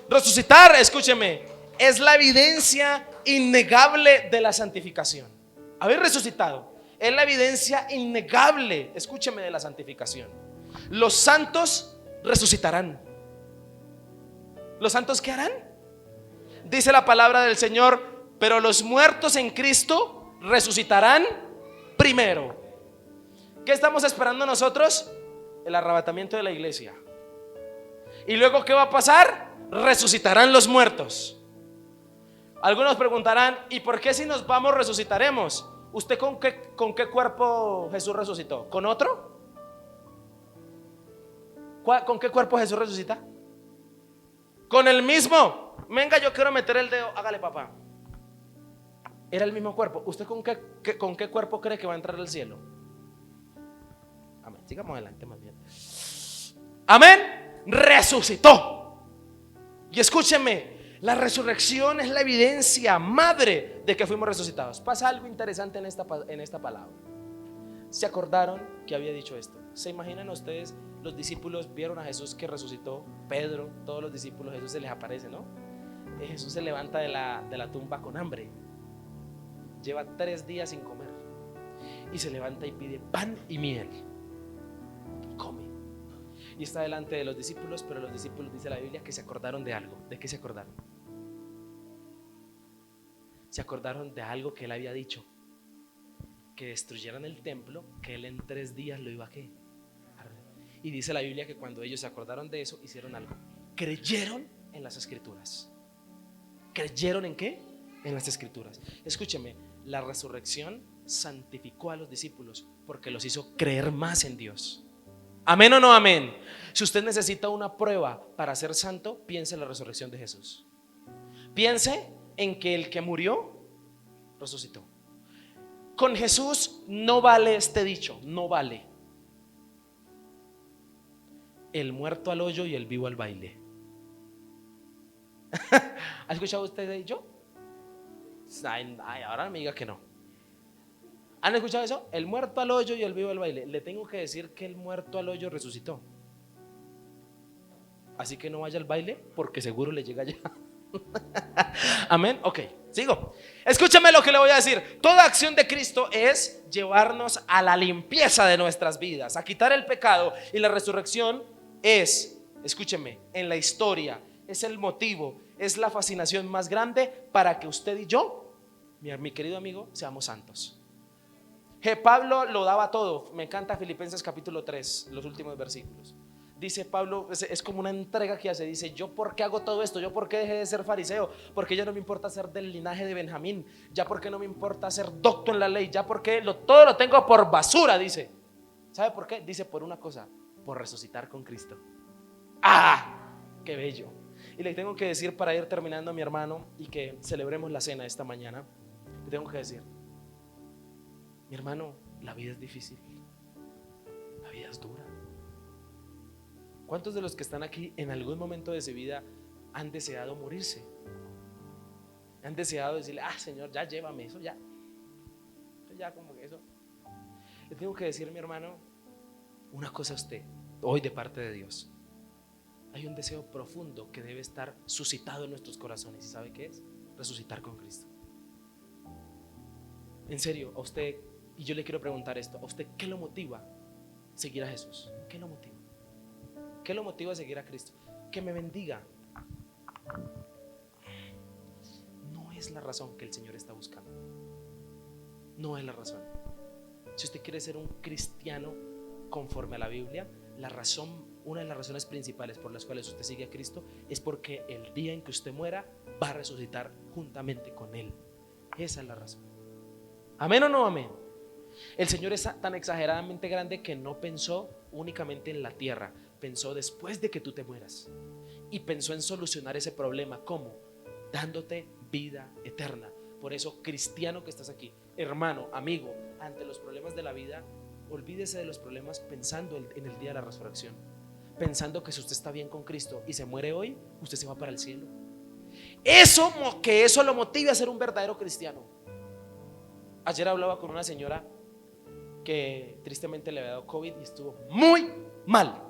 Resucitar, escúcheme, es la evidencia innegable de la santificación. Haber resucitado es la evidencia innegable, escúcheme, de la santificación. Los santos resucitarán. ¿Los santos qué harán? Dice la palabra del Señor: pero los muertos en Cristo resucitarán primero. ¿Qué estamos esperando nosotros? El arrebatamiento de la iglesia. ¿Y luego qué va a pasar? Resucitarán los muertos. Algunos preguntarán: ¿y por qué si nos vamos resucitaremos? ¿Usted con qué cuerpo Jesús resucitó? ¿Con otro? ¿Con qué cuerpo Jesús resucita? Con el mismo. Venga, yo quiero meter el dedo. Hágale, papá. Era el mismo cuerpo. ¿Usted con qué cuerpo cree que va a entrar al cielo? Amén. Sigamos adelante más bien. Amén. Resucitó. Y escúchenme, la resurrección es la evidencia madre de que fuimos resucitados. Pasa algo interesante en esta palabra. ¿Se acordaron que había dicho esto? ¿Se imaginan ustedes? Los discípulos vieron a Jesús que resucitó. Pedro, todos los discípulos, Jesús se les aparece, ¿no? Jesús se levanta de la tumba con hambre. Lleva 3 días sin comer. Y se levanta y pide pan y miel. Come. Y está delante de los discípulos, pero los discípulos, dice la Biblia, que se acordaron de algo. ¿De qué se acordaron? Se acordaron de algo que él había dicho. Que destruyeran el templo, que él en 3 días lo iba a ¿qué? Y dice la Biblia que cuando ellos se acordaron de eso, hicieron algo. Creyeron en las escrituras. ¿Creyeron en qué? En las escrituras. Escúcheme, la resurrección santificó a los discípulos porque los hizo creer más en Dios. ¿Amén o no amén? Si usted necesita una prueba para ser santo, piense en la resurrección de Jesús. Piense en que el que murió resucitó. Con Jesús no vale este dicho, no vale. El muerto al hoyo y el vivo al baile. ¿Ha escuchado usted ese dicho? Ay, ahora me diga que no. ¿Han escuchado eso? El muerto al hoyo y el vivo al baile. Le tengo que decir que el muerto al hoyo resucitó. Así que no vaya al baile porque seguro le llega allá. Amén. Ok, sigo. Escúchame lo que le voy a decir. Toda acción de Cristo es llevarnos a la limpieza de nuestras vidas, a quitar el pecado. Y la resurrección es, escúcheme, en la historia, es el motivo, es la fascinación más grande para que usted y yo, mi querido amigo, seamos santos. Que Pablo lo daba todo. Me encanta Filipenses capítulo 3, los últimos versículos. Dice Pablo, es como una entrega que hace. Dice, ¿yo por qué hago todo esto? ¿Yo por qué dejé de ser fariseo? Porque ya no me importa ser del linaje de Benjamín. Ya porque no me importa ser docto en la ley. Ya porque todo lo tengo por basura, dice. ¿Sabe por qué? Dice, por una cosa, por resucitar con Cristo. ¡Ah! ¡Qué bello! Y le tengo que decir, para ir terminando, mi hermano, y que celebremos la cena esta mañana, le tengo que decir, mi hermano, la vida es difícil. La vida es dura. ¿Cuántos de los que están aquí en algún momento de su vida han deseado morirse? Han deseado decirle, Señor, ya llévame, eso ya como que eso. Le tengo que decir, mi hermano, una cosa a usted, hoy de parte de Dios. Hay un deseo profundo que debe estar suscitado en nuestros corazones. ¿Y sabe qué es? Resucitar con Cristo. En serio, a usted, y yo le quiero preguntar esto, ¿a usted qué lo motiva a seguir a Jesús? ¿Qué lo motiva? ¿Qué lo motiva a seguir a Cristo? Que me bendiga. No es la razón que el Señor está buscando. No es la razón. Si usted quiere ser un cristiano conforme a la Biblia, una de las razones principales por las cuales usted sigue a Cristo es porque el día en que usted muera va a resucitar juntamente con Él. Esa es la razón. ¿Amén o no amén? El Señor es tan exageradamente grande que no pensó únicamente en la tierra, pensó después de que tú te mueras y pensó en solucionar ese problema. ¿Cómo? Dándote vida eterna. Por eso, cristiano que estás aquí, hermano, amigo, ante los problemas de la vida, olvídese de los problemas pensando en el día de la resurrección, pensando que si usted está bien con Cristo y se muere hoy, usted se va para el cielo. Eso lo motive a ser un verdadero cristiano. Ayer hablaba con una señora que tristemente le había dado COVID y estuvo muy mal.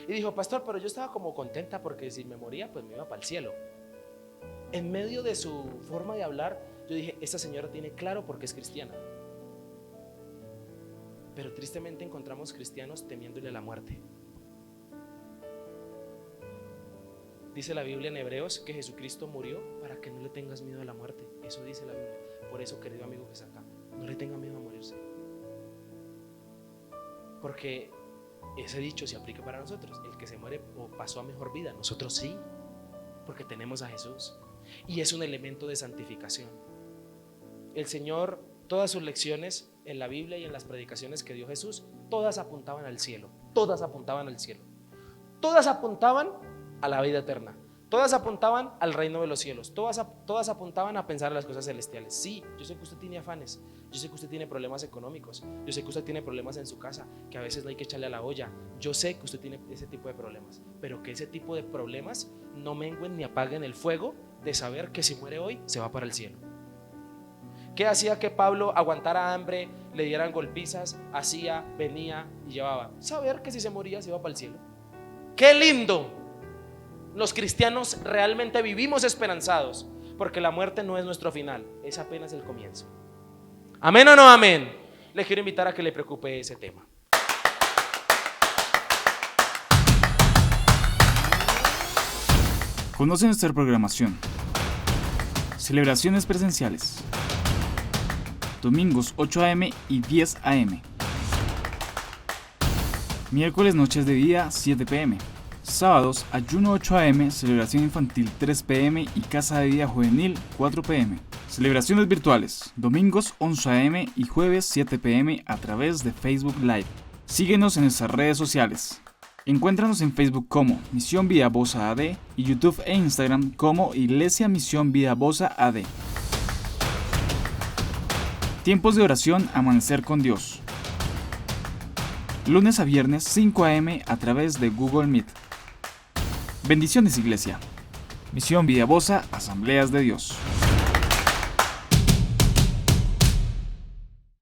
Y dijo, pastor, pero yo estaba como contenta porque si me moría, pues me iba para el cielo. En medio de su forma de hablar, yo dije, esta señora tiene claro por qué es cristiana. Pero tristemente encontramos cristianos temiéndole a la muerte. Dice la Biblia en Hebreos que Jesucristo murió para que no le tengas miedo a la muerte. Eso dice la Biblia. Por eso, querido amigo que está acá, no le tenga miedo a morirse. Porque ese dicho se aplica para nosotros. El que se muere o pasó a mejor vida, nosotros sí, porque tenemos a Jesús. Y es un elemento de santificación. El Señor, todas sus lecciones en la Biblia y en las predicaciones que dio Jesús, todas apuntaban al cielo. Todas apuntaban al cielo. Todas apuntaban a la vida eterna. Todas apuntaban al reino de los cielos, todas apuntaban a pensar en las cosas celestiales. Sí, yo sé que usted tiene afanes, yo sé que usted tiene problemas económicos, yo sé que usted tiene problemas en su casa, que a veces no hay que echarle a la olla. Yo sé que usted tiene ese tipo de problemas, pero que ese tipo de problemas no menguen ni apaguen el fuego de saber que si muere hoy se va para el cielo. ¿Qué hacía que Pablo aguantara hambre, le dieran golpizas? Hacía, venía y llevaba. Saber que si se moría se iba para el cielo. ¡Qué lindo! Los cristianos realmente vivimos esperanzados, porque la muerte no es nuestro final, es apenas el comienzo. ¿Amén o no amén? Le quiero invitar a que le preocupe ese tema. Conoce nuestra programación. Celebraciones presenciales. Domingos 8 a.m. y 10 a.m. Miércoles noches de día 7 p.m. Sábados ayuno 8 a.m., celebración infantil 3 p.m. y casa de día juvenil 4 p.m. Celebraciones virtuales, domingos 11 a.m. y jueves 7 p.m. a través de Facebook Live. Síguenos en nuestras redes sociales. Encuéntranos en Facebook como Misión Vida Bosa AD y YouTube e Instagram como Iglesia Misión Vida Bosa AD. Tiempos de oración Amanecer con Dios. Lunes a viernes 5 a.m. a través de Google Meet. Bendiciones, Iglesia. Misión Vida Bosa, Asambleas de Dios.